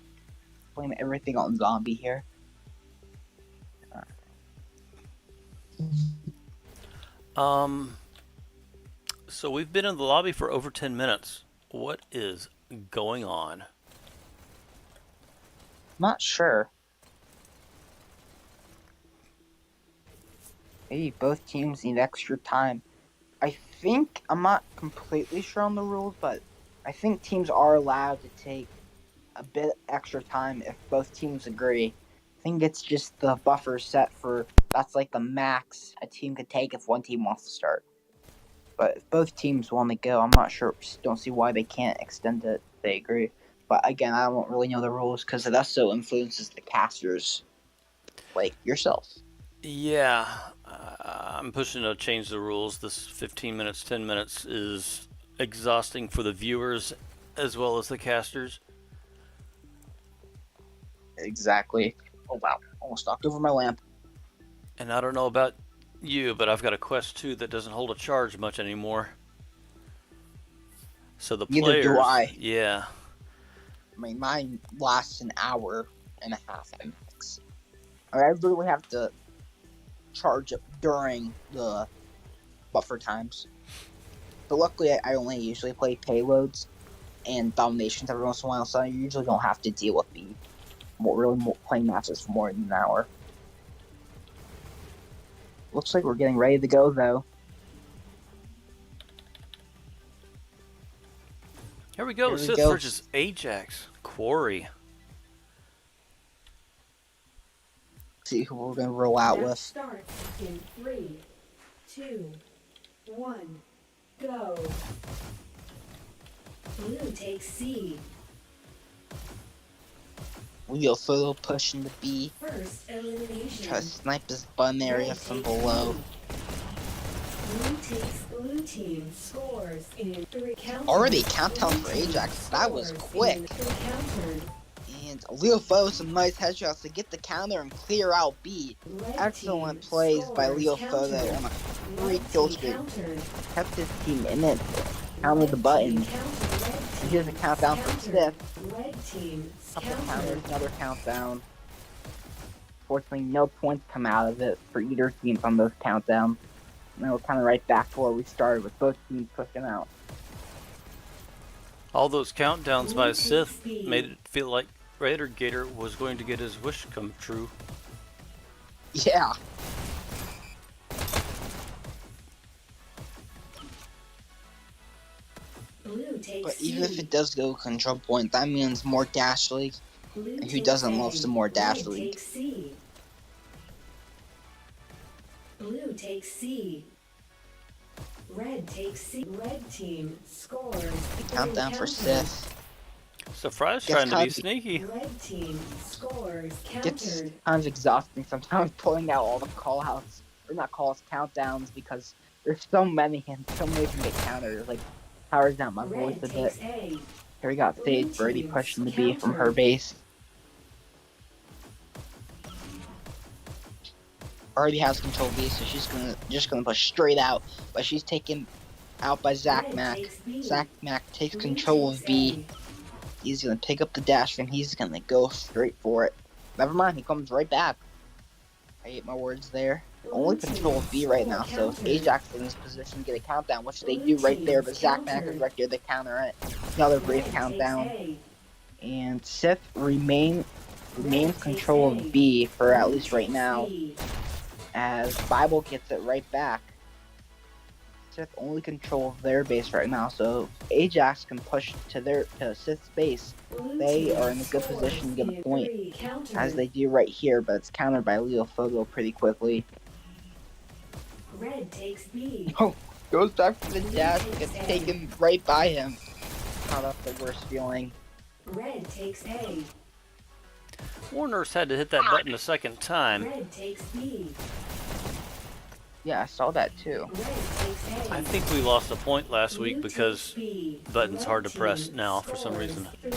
Blame everything on Zombie here. So we've been in the lobby for over 10 minutes. What is going on? Not sure. Maybe both teams need extra time. I think, I'm not completely sure on the rules, but I think teams are allowed to take a bit extra time if both teams agree. I think it's just the buffer set for, that's like the max a team could take if one team wants to start. But if both teams want to go, I'm not sure, don't see why they can't extend it if they agree. But again, I don't really know the rules because it also influences the casters, like yourself. Yeah, I'm pushing to change the rules. This 15 minutes, 10 minutes is exhausting for the viewers as well as the casters. Exactly. Oh wow, almost knocked over my lamp. And I don't know about you, but I've got a Quest 2 that doesn't hold a charge much anymore. So the Neither do players, I. yeah. I mean, mine lasts an hour and a half at max. I literally have to charge up during the buffer times. But luckily, I only usually play payloads and dominations every once in a while, so I usually don't have to deal with the playing matches for more than an hour. Looks like we're getting ready to go, though. Here we go. Here we Sith go. versus Ajax. Quarry. See who we're going to roll out Match with. starts in 3, 2, 1, go. Blue takes C. Leo Photo pushing the B. First elimination. Try to snipe his bun area Red from takes below. B. Blue team scores in 3 counters. Already a countdown Blue for team Ajax. That was scores quick. in 3 counters. And Leo Photo some nice headshots to get the counter and clear out B. Red Excellent team plays by scores Leo countered. Photo on a Red 3-kill team streak. countered. Kept his team in it. Counted the Red button. team countered. Red And here's a team countdown for countered. Sith. Red team Couple countered. counters, another countdown. Fortunately, no points come out of it for either team on those countdowns. And then we're kind of right back to where we started with both teams pushing out. All those countdowns by Blue takes Sith B. made it feel like Raider Gator was going to get his wish come true. Yeah. Blue takes But even if C. it does go control point, that means more Dash League. Blue And who takes doesn't A. love some more Dash Red League? takes C. Blue takes C. Red takes C. Red team scores. Countdown for Sith. Surprise Gets trying to be caught- sneaky. Red team scores. Gets Countered. kind of exhausting sometimes pulling out all the call-outs. Or not calls, countdowns, because there's so many and so many can get countered. Like, powers down my voice Red a bit. takes A. Here we got Blue Sage Birdie team's pushing the B from her countered. base. Already has control B, so she's just gonna push straight out. But she's taken out by Zach Red Mack. takes B. Zach Mack takes Blue control takes of B. He's gonna pick up the dash and he's gonna go straight for it. Never mind, he comes right back. I ate my words there. Blue Only control of B right now, so if Ajax in this position get a countdown, which they do right there, but Zach Mack is right there to counter it. Another Red brief takes countdown. A. And Sith remains control of B for at least right now, C. as Bible gets it right back. Sith only control of their base right now, so Ajax can push to Sith's base. Blue They team are in a good scores position to get a in point, 3 countered. as they do right here, but it's countered by Leo Fogo pretty quickly. Red takes B. Goes back for the dash, gets taken right by him. Oh, that's the worst feeling. Red takes A. Warner's had to hit that button a second time. Red takes B. Yeah, I saw that too. Red takes A. I think we lost a point last week Blue because takes B. the button's hard to Red press team now for some scores reason. 3.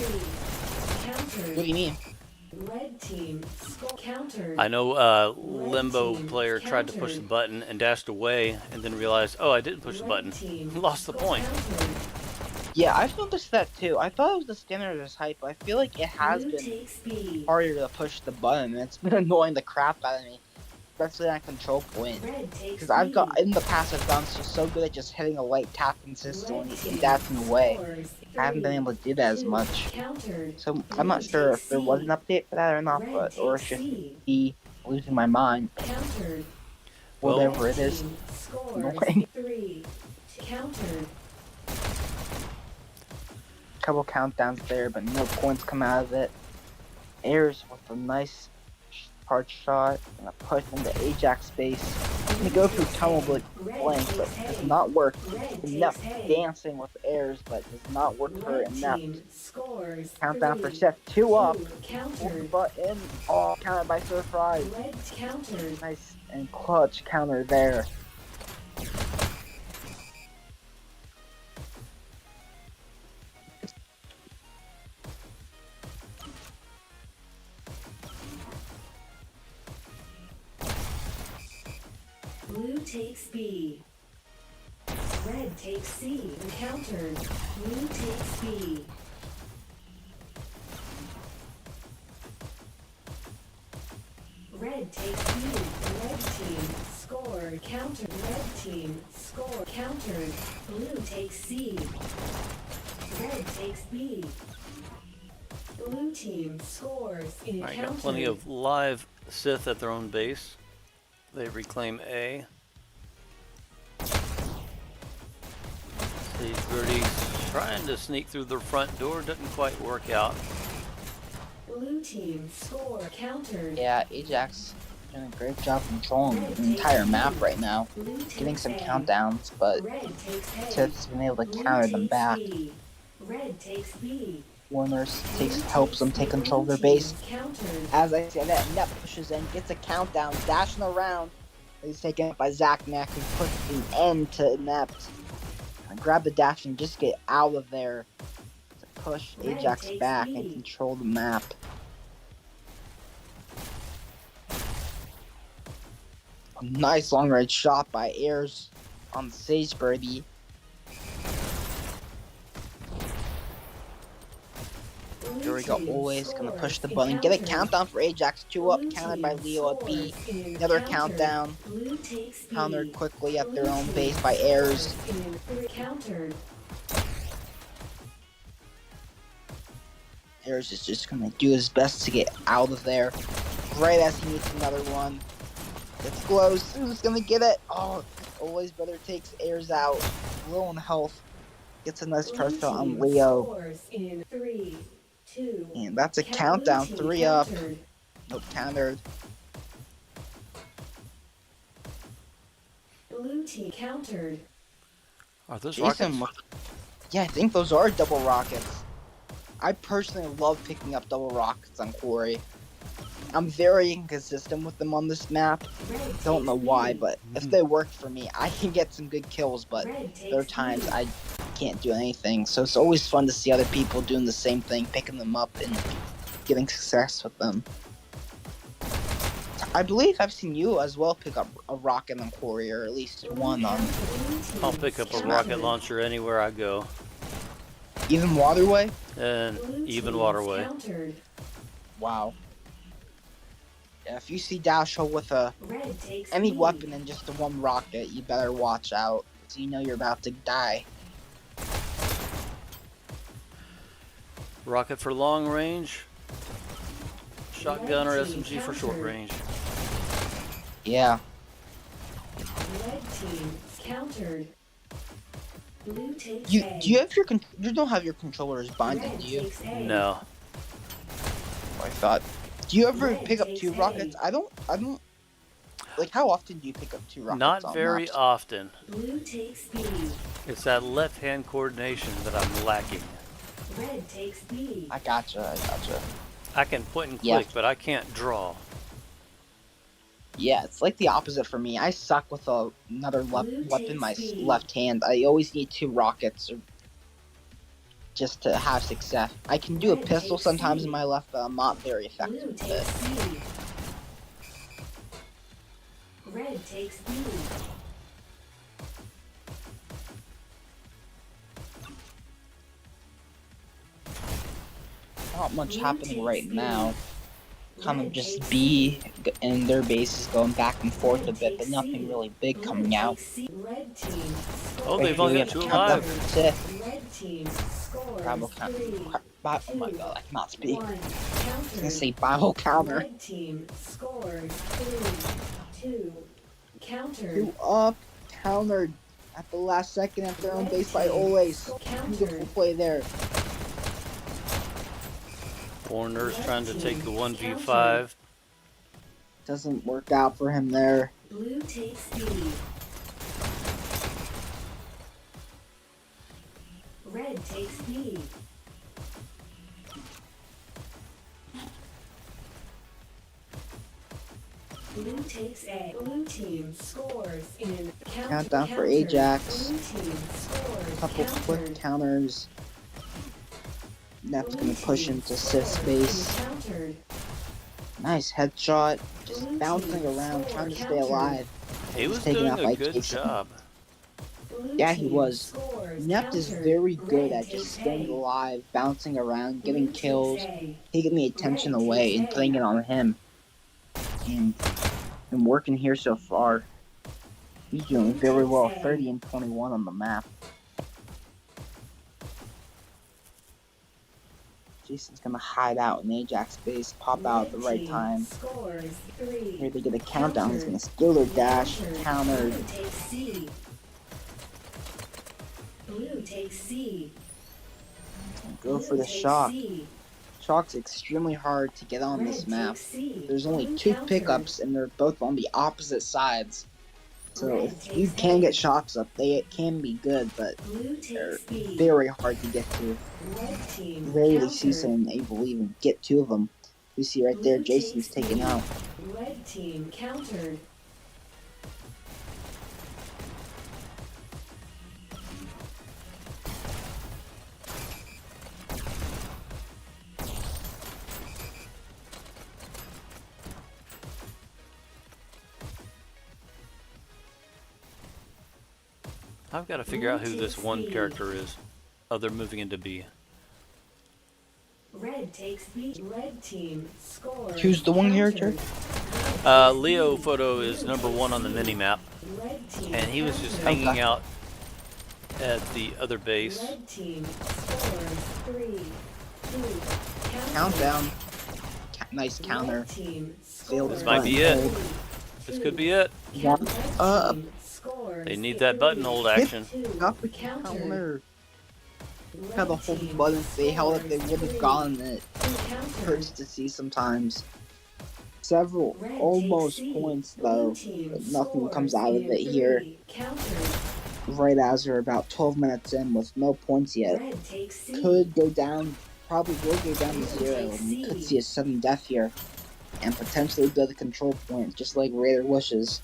Countered. What do you mean? Red team countered. I know Limbo player tried to push the button and dashed away and then realized, oh, I didn't push the button. Lost the point. Countered. Yeah, I've noticed that too. I thought it was the standardized hype, but I feel like it has Blue been takes B. harder to push the button. It's been annoying the crap out of me, especially on control point. Red takes Because I've B. got in the past, I've gotten so good at just hitting a light tap consistently, and that's in the way. Scores I haven't been 3. able to do that as 2. much. Countered. So I'm not sure if there was an update for that or not, Red but or it's takes just C. me losing my mind. Countered. Well, Whatever it is. Team scores Annoying. 3. Countered. Couple countdowns there, but no points come out of it. Airs with a nice hard shot and a push into Ajax space. trying to go through tunnel blank, but it does not work. Inept dancing with airs, but does not work for Inept. Countdown for Seth. 2 up. Hold the button. Oh, countered by Surprise. Nice and clutch counter there. Blue takes B. Red takes C. Encountered. Blue takes B. Red takes B. Red team scored. Countered. Red team scored. Countered. Blue takes C. Red takes B. Blue team scores. I got plenty of live Sith at their own base. They reclaim A. Sage Birdie's trying to sneak through the front door, doesn't quite work out. Blue team score. Countered. Yeah, AJAX doing a great job controlling the entire map right now. Getting some countdowns, but Sith's been able to counter them back. Red takes B. Warner's helps them take control of their base. As I said, that Net pushes in, gets a countdown, dashing around. He's taken up by Zaknak, who puts an end to Inept. Grab the dash and just get out of there to push AJAX back and control the map. A nice long range shot by Ayers on the Sage Birdie. Here we go, always gonna push the button. Get a countdown for AJAX. 2 up, countered by Leo at B. Another countdown. Countered quickly at their own base by Ayers. Ayers is just gonna do his best to get out of there. Right as he needs another one. It's close. Who's gonna get it? Oh, always better takes Ayers out. Low on health. Gets a nice charge shot on Leo. And that's a countdown. 3 up. Nope, countered. Blue team countered. Are those Jason, rockets? yeah, I think those are double rockets. I personally love picking up double rockets on Quarry. I'm very inconsistent with them on this map. Don't know why, but if they work for me, I can get some good kills, but there are times I can't do anything. So it's always fun to see other people doing the same thing, picking them up and getting success with them. I believe I've seen you as well pick up a rocket on Quarry, or at least one on... I'll pick up a rocket launcher anywhere I go. Even Waterway? And even Waterway. Wow. Yeah, if you see Dashhole with any weapon and just the one rocket, you better watch out, so you know you're about to die. Rocket for long range. Shotgun or SMG for short range. Yeah. Red team countered. Blue takes You don't have your controllers binded, do you? No. I thought. Do you ever pick up 2 rockets? I don't. Like, how often do you pick up 2 rockets? Not very maps? often. Blue takes B. It's that left-hand coordination that I'm lacking. Red takes B. I gotcha. I can point and click, Yeah. but I can't draw. Yeah, it's like the opposite for me. I suck with another weapon in my left hand. I always need 2 rockets just to have success. I can do a pistol sometimes in my left, but I'm not very effective Blue with it. takes C. Red takes B. Not much happening right now. Kind of just B and their base is going back and forth a bit, but nothing really big coming out. Red team Oh, they've only got 2 alive. Red team scores Bible counter. 3, Oh my god, I cannot speak. 1. I was Countered. gonna say Bible counter. Red team scores 3, 2. Countered. 2 up, countered at the last second at their own base by always. Beautiful play there. Warner's trying to take the 1v5. Doesn't work out for him there. Blue takes B. Red takes B. Blue takes A. Blue team scores in Countdown for AJAX. Blue team scores Couple quick countered. counters. Nep's gonna Blue push team into scores Sith's base. countered. Nice headshot. Just Blue bouncing team around, score trying to stay countered. alive. He was taken doing out a by good Jason. job. Blue Yeah, he team was. scores Nept is countered. very good Red at just takes staying A. alive, bouncing around, getting Blue takes kills, A. taking the attention Red away, takes and A. putting it on him. And working here so far. He's doing very well, 30 and 21 on the map. Jason's gonna hide out in Ajax base, pop out at the right time. Scores 3. Here they get a countdown. He's gonna steal their dash, countered. Blue takes C. Blue takes C. Go for the shock. Shock's extremely hard to get on this map. There's only 2 pickups and they're both on the opposite sides. So if you can get shocks up, they can be good, but they're very hard to get to. Rarely see someone able to even get 2 of them. You see right there, Jason's taken out. Red team countered. I've got to figure out who this one character is. Oh, they're moving into B. Red takes B. Red team scores. Who's the one character? Leo Photo is number 1 on the mini-map, and he was just hanging out at the other base. Red team scores 3, 2, Countdown. Nice counter. Failed This might be it. This could be it. Up. They need that button hold action. Got the counter. How the whole button, if they held it, they would have gotten it. Hurts to see sometimes. Several almost points though, but nothing comes out of it here. Right as we're about 12 minutes in with no points yet. Could go down, probably will go down to 0, and we could see a sudden death here. And potentially go to the control point, just like Raider wishes.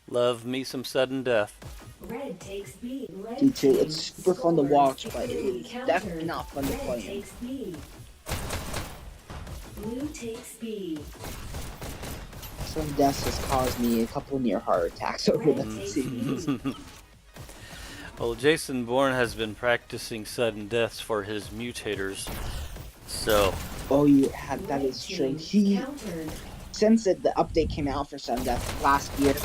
Love me some sudden death. Red takes B. D2, it's super fun to watch, but it is definitely not fun to play in. Blue takes B. Some deaths has caused me a couple near heart attacks over the season. Well, Jason Bourne has been practicing sudden deaths for his mutators, so... Oh yeah, that is true. Since the update came out for sudden death last year,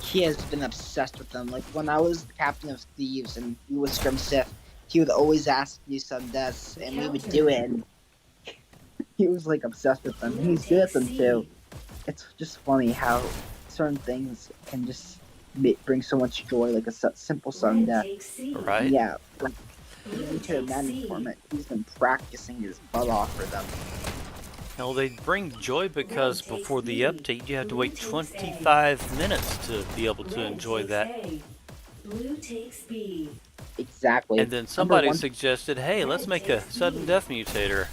he has been obsessed with them. Like when I was the captain of thieves and we would scrim Sith, he would always ask to do sudden deaths, and we would do it. And he was like obsessed with them. He's good at them too. It's just funny how certain things can just bring so much joy, like a simple sudden death. Right? Yeah. Like, you could imagine from it. He's been practicing his butt off for them. Well, they bring joy because before the update, you had to wait 25 minutes to be able to enjoy that. Blue takes B. Exactly. And then somebody suggested, hey, let's make a sudden death mutator.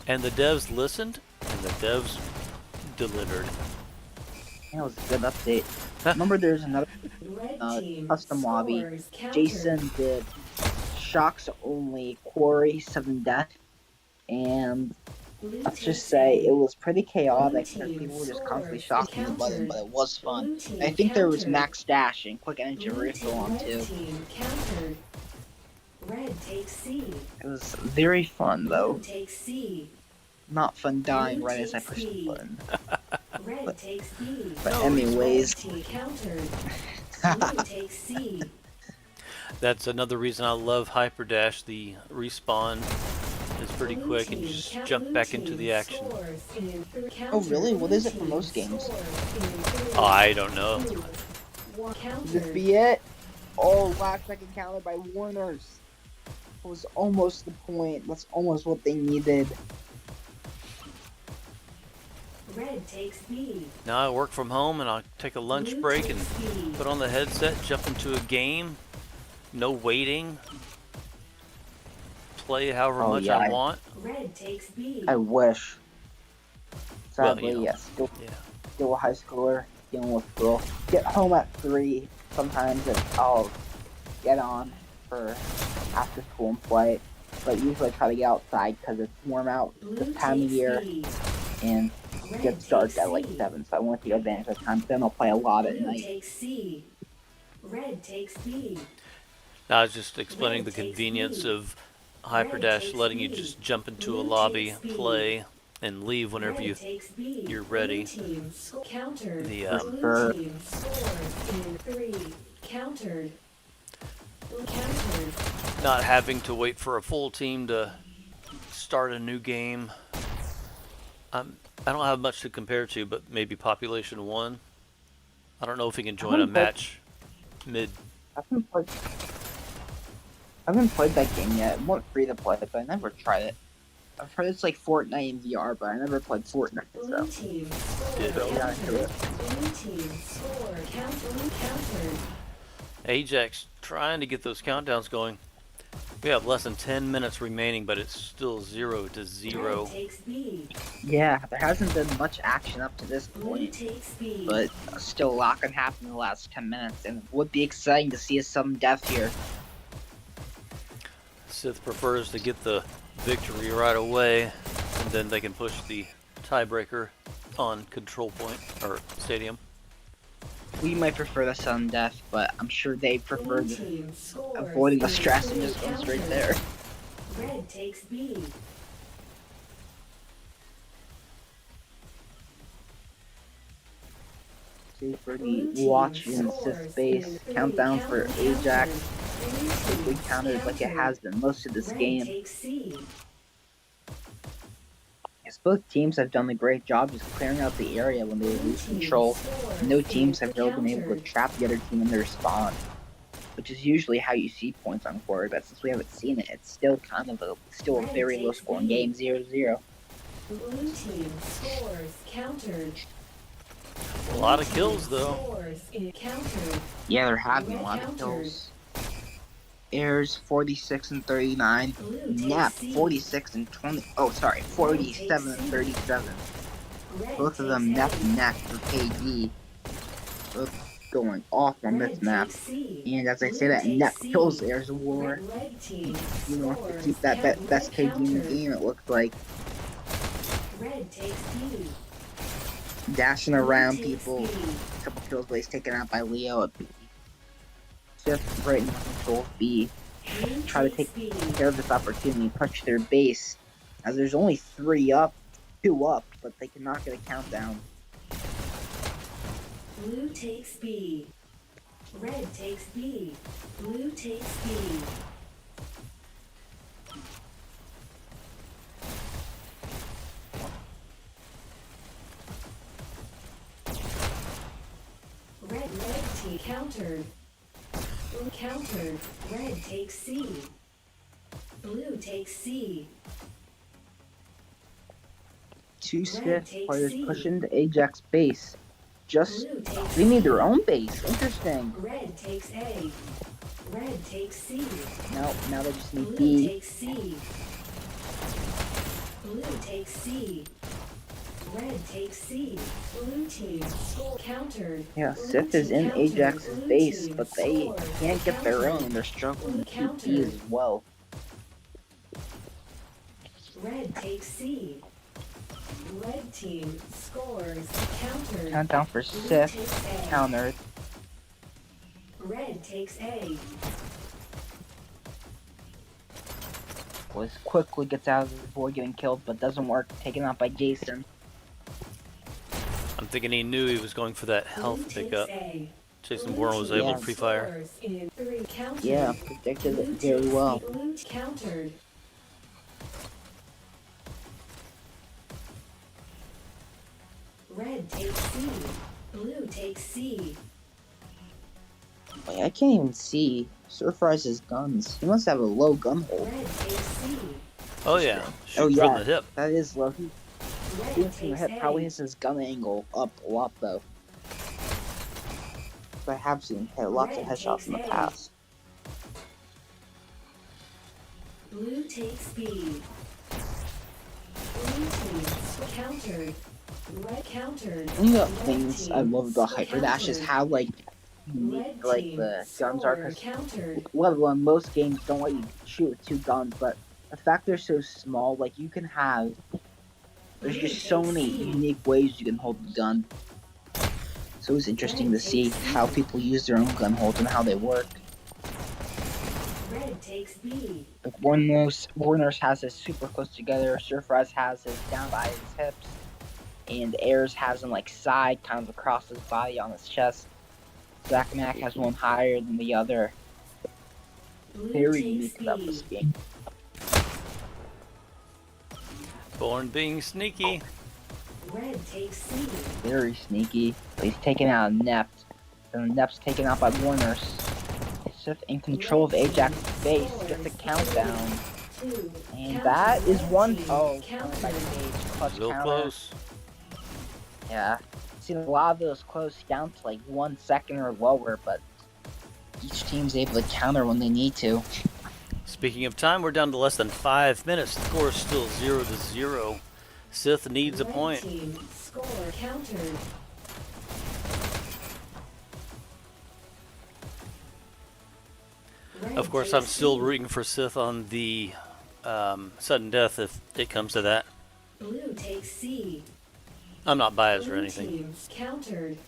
And the devs listened, and the devs delivered. That was a good update. Remember there's another custom lobby. Jason did shocks only, quarry, sudden death, and let's just say it was pretty chaotic because people were just constantly shocking the button, but it was fun. I think there was max dash and quick energy refill on too. It was very fun though. Not fun dying right as I pushed the button. But anyways. That's another reason I love Hyperdash. The respawn is pretty quick and you just jump back into the action. Oh really? What is it for most games? Oh, I don't know. Could this be it? Oh, last second counter by Warners. It was almost the point. That's almost what they needed. Red takes B. Now I work from home and I'll take a lunch Blue break and takes B. put on the headset, jump into a game. No waiting. Play however Oh, much yeah, I want. Red takes B. I wish. Well, Sadly, you know, yes. Yeah. Still a high schooler, dealing with school. Get home at 3. Sometimes I'll get on for after school and play. But usually I try to get outside because it's warm out Blue this time of takes year. B. And Red gets dark takes at like C. 7, so I want to take advantage of the time. Then I'll play a lot at Blue night. takes C. Red takes B. Now I was just explaining Red the takes convenience B. of Hyperdash takes letting you B. just jump into Blue a lobby, takes B. play, and leave whenever Red takes B. you're ready. Blue team countered. The, Blue sure. team scores in 3. Countered. Countered. not having to wait for a full team to start a new game. I don't have much to compare to, but maybe Population 1. I don't know if he can join a match mid. I haven't played that game yet. I'm not free to play it, but I never tried it. I've heard it's like Fortnite in VR, but I never played Fortnite, Blue so team score. Ditto. get on to it. Blue team score. Countered. AJAX trying to get those countdowns going. We have less than 10 minutes remaining, but it's still 0-0. Red takes B. Yeah, there hasn't been much action up to this Blue point, takes B. but still a lot can happen in the last 10 minutes, and it would be exciting to see a sudden death here. SITH prefers to get the victory right away, and then they can push the tiebreaker on control point or stadium. We might prefer the sudden death, but I'm sure they prefer Blue team scores avoiding the in stress and 3. just going straight Countered. there. Red takes B. See for Blue the team watch in scores SITH base in 3. countdown for AJAX. Blue Quickly team counted like it has been most of this Red game. takes C. Yes, both teams have done a great job just clearing out the area when they lose control. No teams have really been able to trap the other team in their spawn, which is usually how you see points on quarter, but since we haven't seen it, it's still kind of a very low scoring game, 0-0. Blue team scores countered. A lot of kills though. Scores in countered. Yeah, there have been a lot of kills. Airs 46 and 39. Blue Nap takes C. 46 and 20. Oh, sorry, 47 and 37. Red Both of them takes neck A. and neck for KD. Both going off on this Red map. takes C. And as I say Blue that, takes Nep C. kills Airs of War. Red team You want to scores keep that best KD in the countered. game, it looks like. Red takes B. Dashing around Blue takes people. B. A couple kills, but he's taken out by Leo at B. Just right in control of B. Blue Try to takes take B. care of this opportunity, push their base. As there's only 2 up, but they cannot get a countdown. Blue takes B. Red takes B. Blue takes B. Red team countered. Blue countered. Red takes C. Blue takes C. Two Red SITH takes players C. push into AJAX base. Just Blue takes they need C. their own base. Interesting. Red takes A. Red takes C. Now they just need Blue B. takes C. Blue takes C. Red takes C. Blue team score countered. Yeah, Blue SITH is team in countered. AJAX's Blue base, team but they score. can't get their own. Countered. They're struggling to keep B Countered. as well. Red takes C. Red team scores. Countered. Countdown for Blue SITH. takes A. Countered. Red takes A. Was quickly gets out of the board getting killed, but doesn't work. Taken out by Jason. I'm thinking he knew he was going for that Blue health takes pickup. A. Jason Blue Bourne was team able to pre-fire. scores in 3. Countered. Yeah, predicted it Blue very takes well. C. Blue countered. Red takes C. Blue takes C. Wait, I can't even see Surfrise's guns. He must have a low gun hold. Red takes C. Oh yeah, Oh, shoot yeah. from the hip. That is low. Even from the hip, probably has his gun angle up a lot though. I have seen hit lots of headshots in the past. Blue takes B. Blue team countered. Red countered. One of the Red things I team love about Hyperdash is countered. how unique Red team the guns are. score Cause countered. well, most games don't let you shoot with two guns, but the fact they're so small, like you can have. There's Blue just so takes many C. unique ways you can hold the gun. So it's interesting to see how people use their own gun holds and how they work. Red takes B. Like Warner's has his super close together, Surfrise has his down by his hips, and Ayers has him like side, kind of across his body on his chest. Zach Mack has one higher than the other. Blue Very takes unique about B. this game. Born being sneaky. Red takes C. Very sneaky. He's taken out of Nept. Then Nept's taken out by Warner's. Sith in control of AJAX's base. Gets a countdown. And that is one. Oh, countered by Cage. Clutch Real counter. close. Yeah. Seen a lot of those close down to like 1 second or lower, but each team's able to counter when they need to. Speaking of time, we're down to less than 5 minutes. The score is still 0-0. Sith needs a point. Red team score countered. Red Of course, takes I'm still C. rooting for Sith on the sudden death if it comes to that. Blue takes C. I'm not biased or Blue anything. teams countered.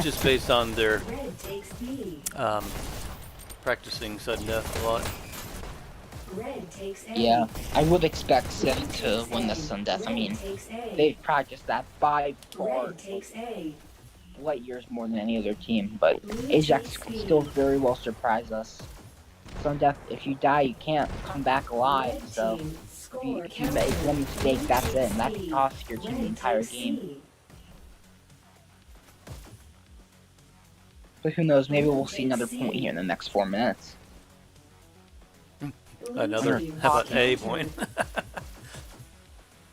Just based on their Red takes B. practicing sudden death a lot. Red takes A. Yeah, I would expect Sith to win the Sun Death. I mean, Red takes A. they've practiced that by far Red takes A. light years more than any other team, but Ajax can still very well surprise us. Sun Death, if you die, you can't come back alive, Red so team if score you make countered. one mistake, Blue that's it, takes and that B. can cost your team the Red entire takes game. C. But who knows, maybe Blue we'll see takes another C. point here in the next 4 minutes. Blue Another, team how about A countered. point?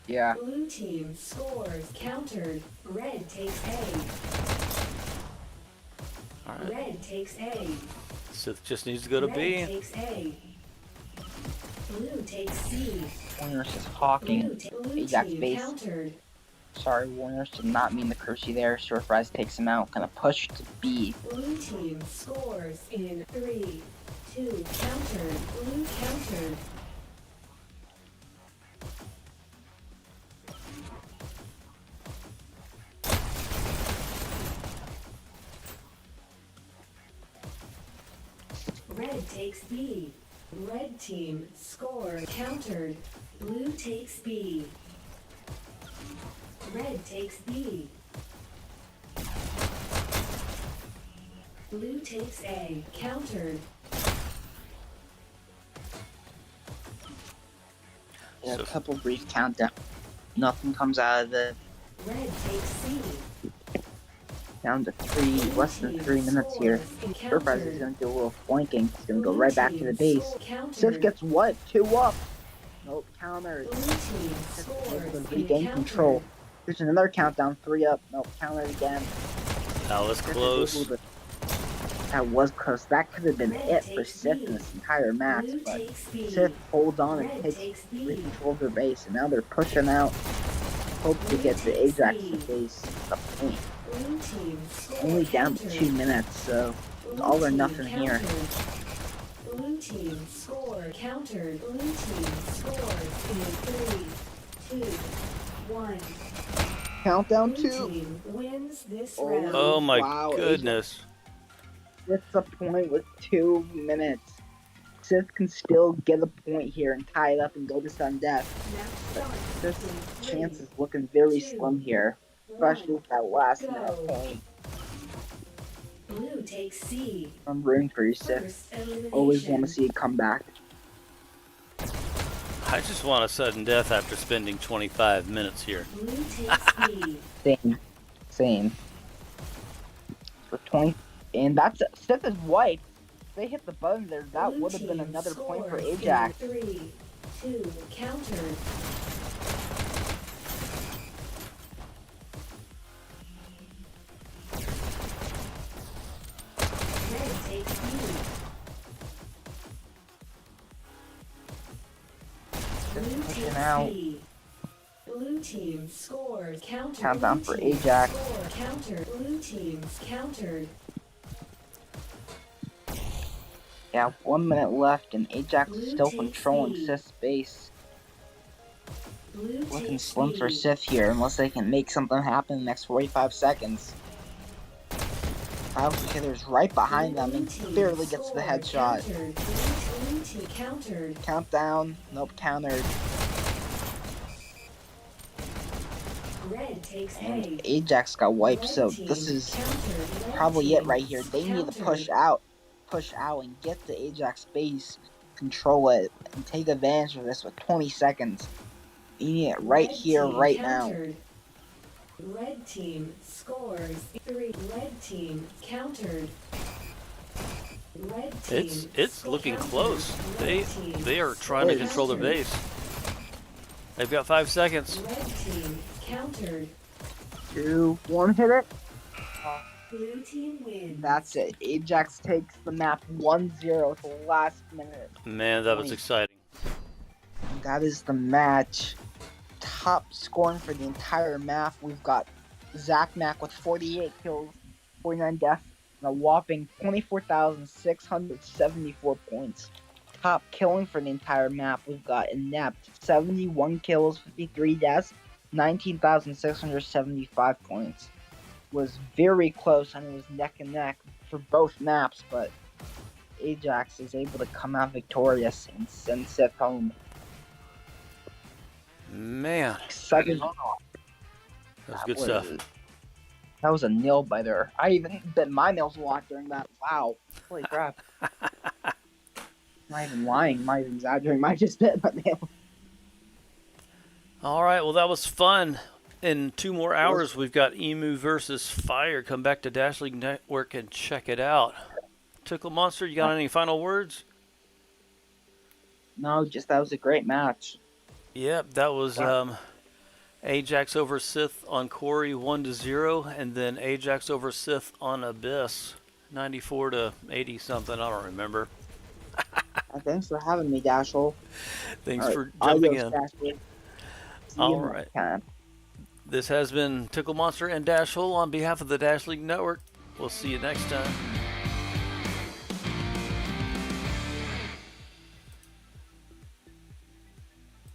Yeah. Blue team scores countered. Red takes A. Alright, Red takes A. Sith just needs to go to Red B. takes A. Blue takes C. Warner's is hawking. Blue Ajax team base. countered. Sorry, Warner's did not mean the curse there. Surfrise takes him out. Gonna push to B. Blue team scores in 3, 2, countered. Blue countered. Red takes B. Red team score countered. Blue takes B. Red takes B. Blue takes A. Countered. Yeah, So- a couple brief countdown. Nothing comes out of it. Red takes C. Down to less than 3 minutes here. Surfrise is gonna do a little flanking. He's gonna go right back to the base. Sith gets what? 2 up. Nope, counter. Blue team Sith able scores to and regain countered. control. There's another countdown. 3 up. Nope, counter again. That was Sith is close. able to- That was close. That could have been Red it for takes Sith B. in this entire match, Blue but takes B. Sith holds on Red and takes takes B. control of their base, and now they're pushing out. Hope to get the Blue takes Ajax's B. base a point. Blue team score Only down to countered. 2 minutes, so Blue all or team nothing here. countered. Blue team score countered. Blue team scores in 3, 2, 1. Countdown Blue 2. team wins this Oh. round. Oh my Wow, goodness. Gets a point with 2 minutes. Sith can still get a point here and tie it up and go to sudden death. Match start. Sith's chance is looking very slim here, especially with that last minute point. Blue takes C. I'm rooting for you, Sith. First elimination. Always want to see it come back. I just want a sudden death after spending 25 minutes here. Blue takes B. Same. For 20, and that's Sith is white. If they hit the button there, that Blue would have been team another point for scores in Ajax. 3, 2, countered. Red takes B. Blue Pushing takes out. B. Blue team scores. Counter. Countdown Blue for team AJAX. Score. Counter. Blue teams countered. Yeah, 1 minute left, and AJAX is Blue still takes controlling B. Sith's base. Blue Looking takes slim for B. Sith here, unless they can make something happen in the next 45 seconds. Powerful hitters right behind them, and barely gets the headshot. Countered. Blue team countered. Countdown, nope, countered. Red takes And A. AJAX got wiped, Red so team this is countered. Red probably it team right here. They need to push countered. out and get the AJAX base, control it, and take advantage of this with 20 seconds. You need it right Red here, team right now. countered. Red team scores 3. Red team countered. Red team It's looking countered. close. Red team They are trying to control their countered. base. They've got 5 seconds. Red team countered. 2, 1, hit it. Blue team wins. That's it. AJAX takes the map 1-0 at the last minute. Man, that was exciting. And that is the match. Top scoring for the entire map. We've got Zach Mack with 48 kills, 49 deaths, and a whopping 24,674 points. Top killing for the entire map. We've got Inept, 71 kills, 53 deaths, 19,675 points. Was very close, and it was neck and neck for both maps, but AJAX is able to come out victorious and send Sith home. Man, Second, that was good stuff. That was a nail biter. I even bit my nails a lot during that. Wow. Holy crap. Not even lying, not even exaggerating. I just bit my nail. All right, well, that was fun. In 2 more hours, we've got Emu versus Fire. Come back to Dash League Network and check it out. Tickle Monster, you got any final words? No, just that was a great match. Yep, that was AJAX over Sith on Corey 1-0, and then AJAX over Sith on Abyss 94 to 80 something. I don't remember. Thanks for having me, Dashhole. Thanks All for right, jumping adios, in. Dashhole. See All you right. next time. This has been Tickle Monster and Dashhole on behalf of the Dash League Network. We'll see you next time.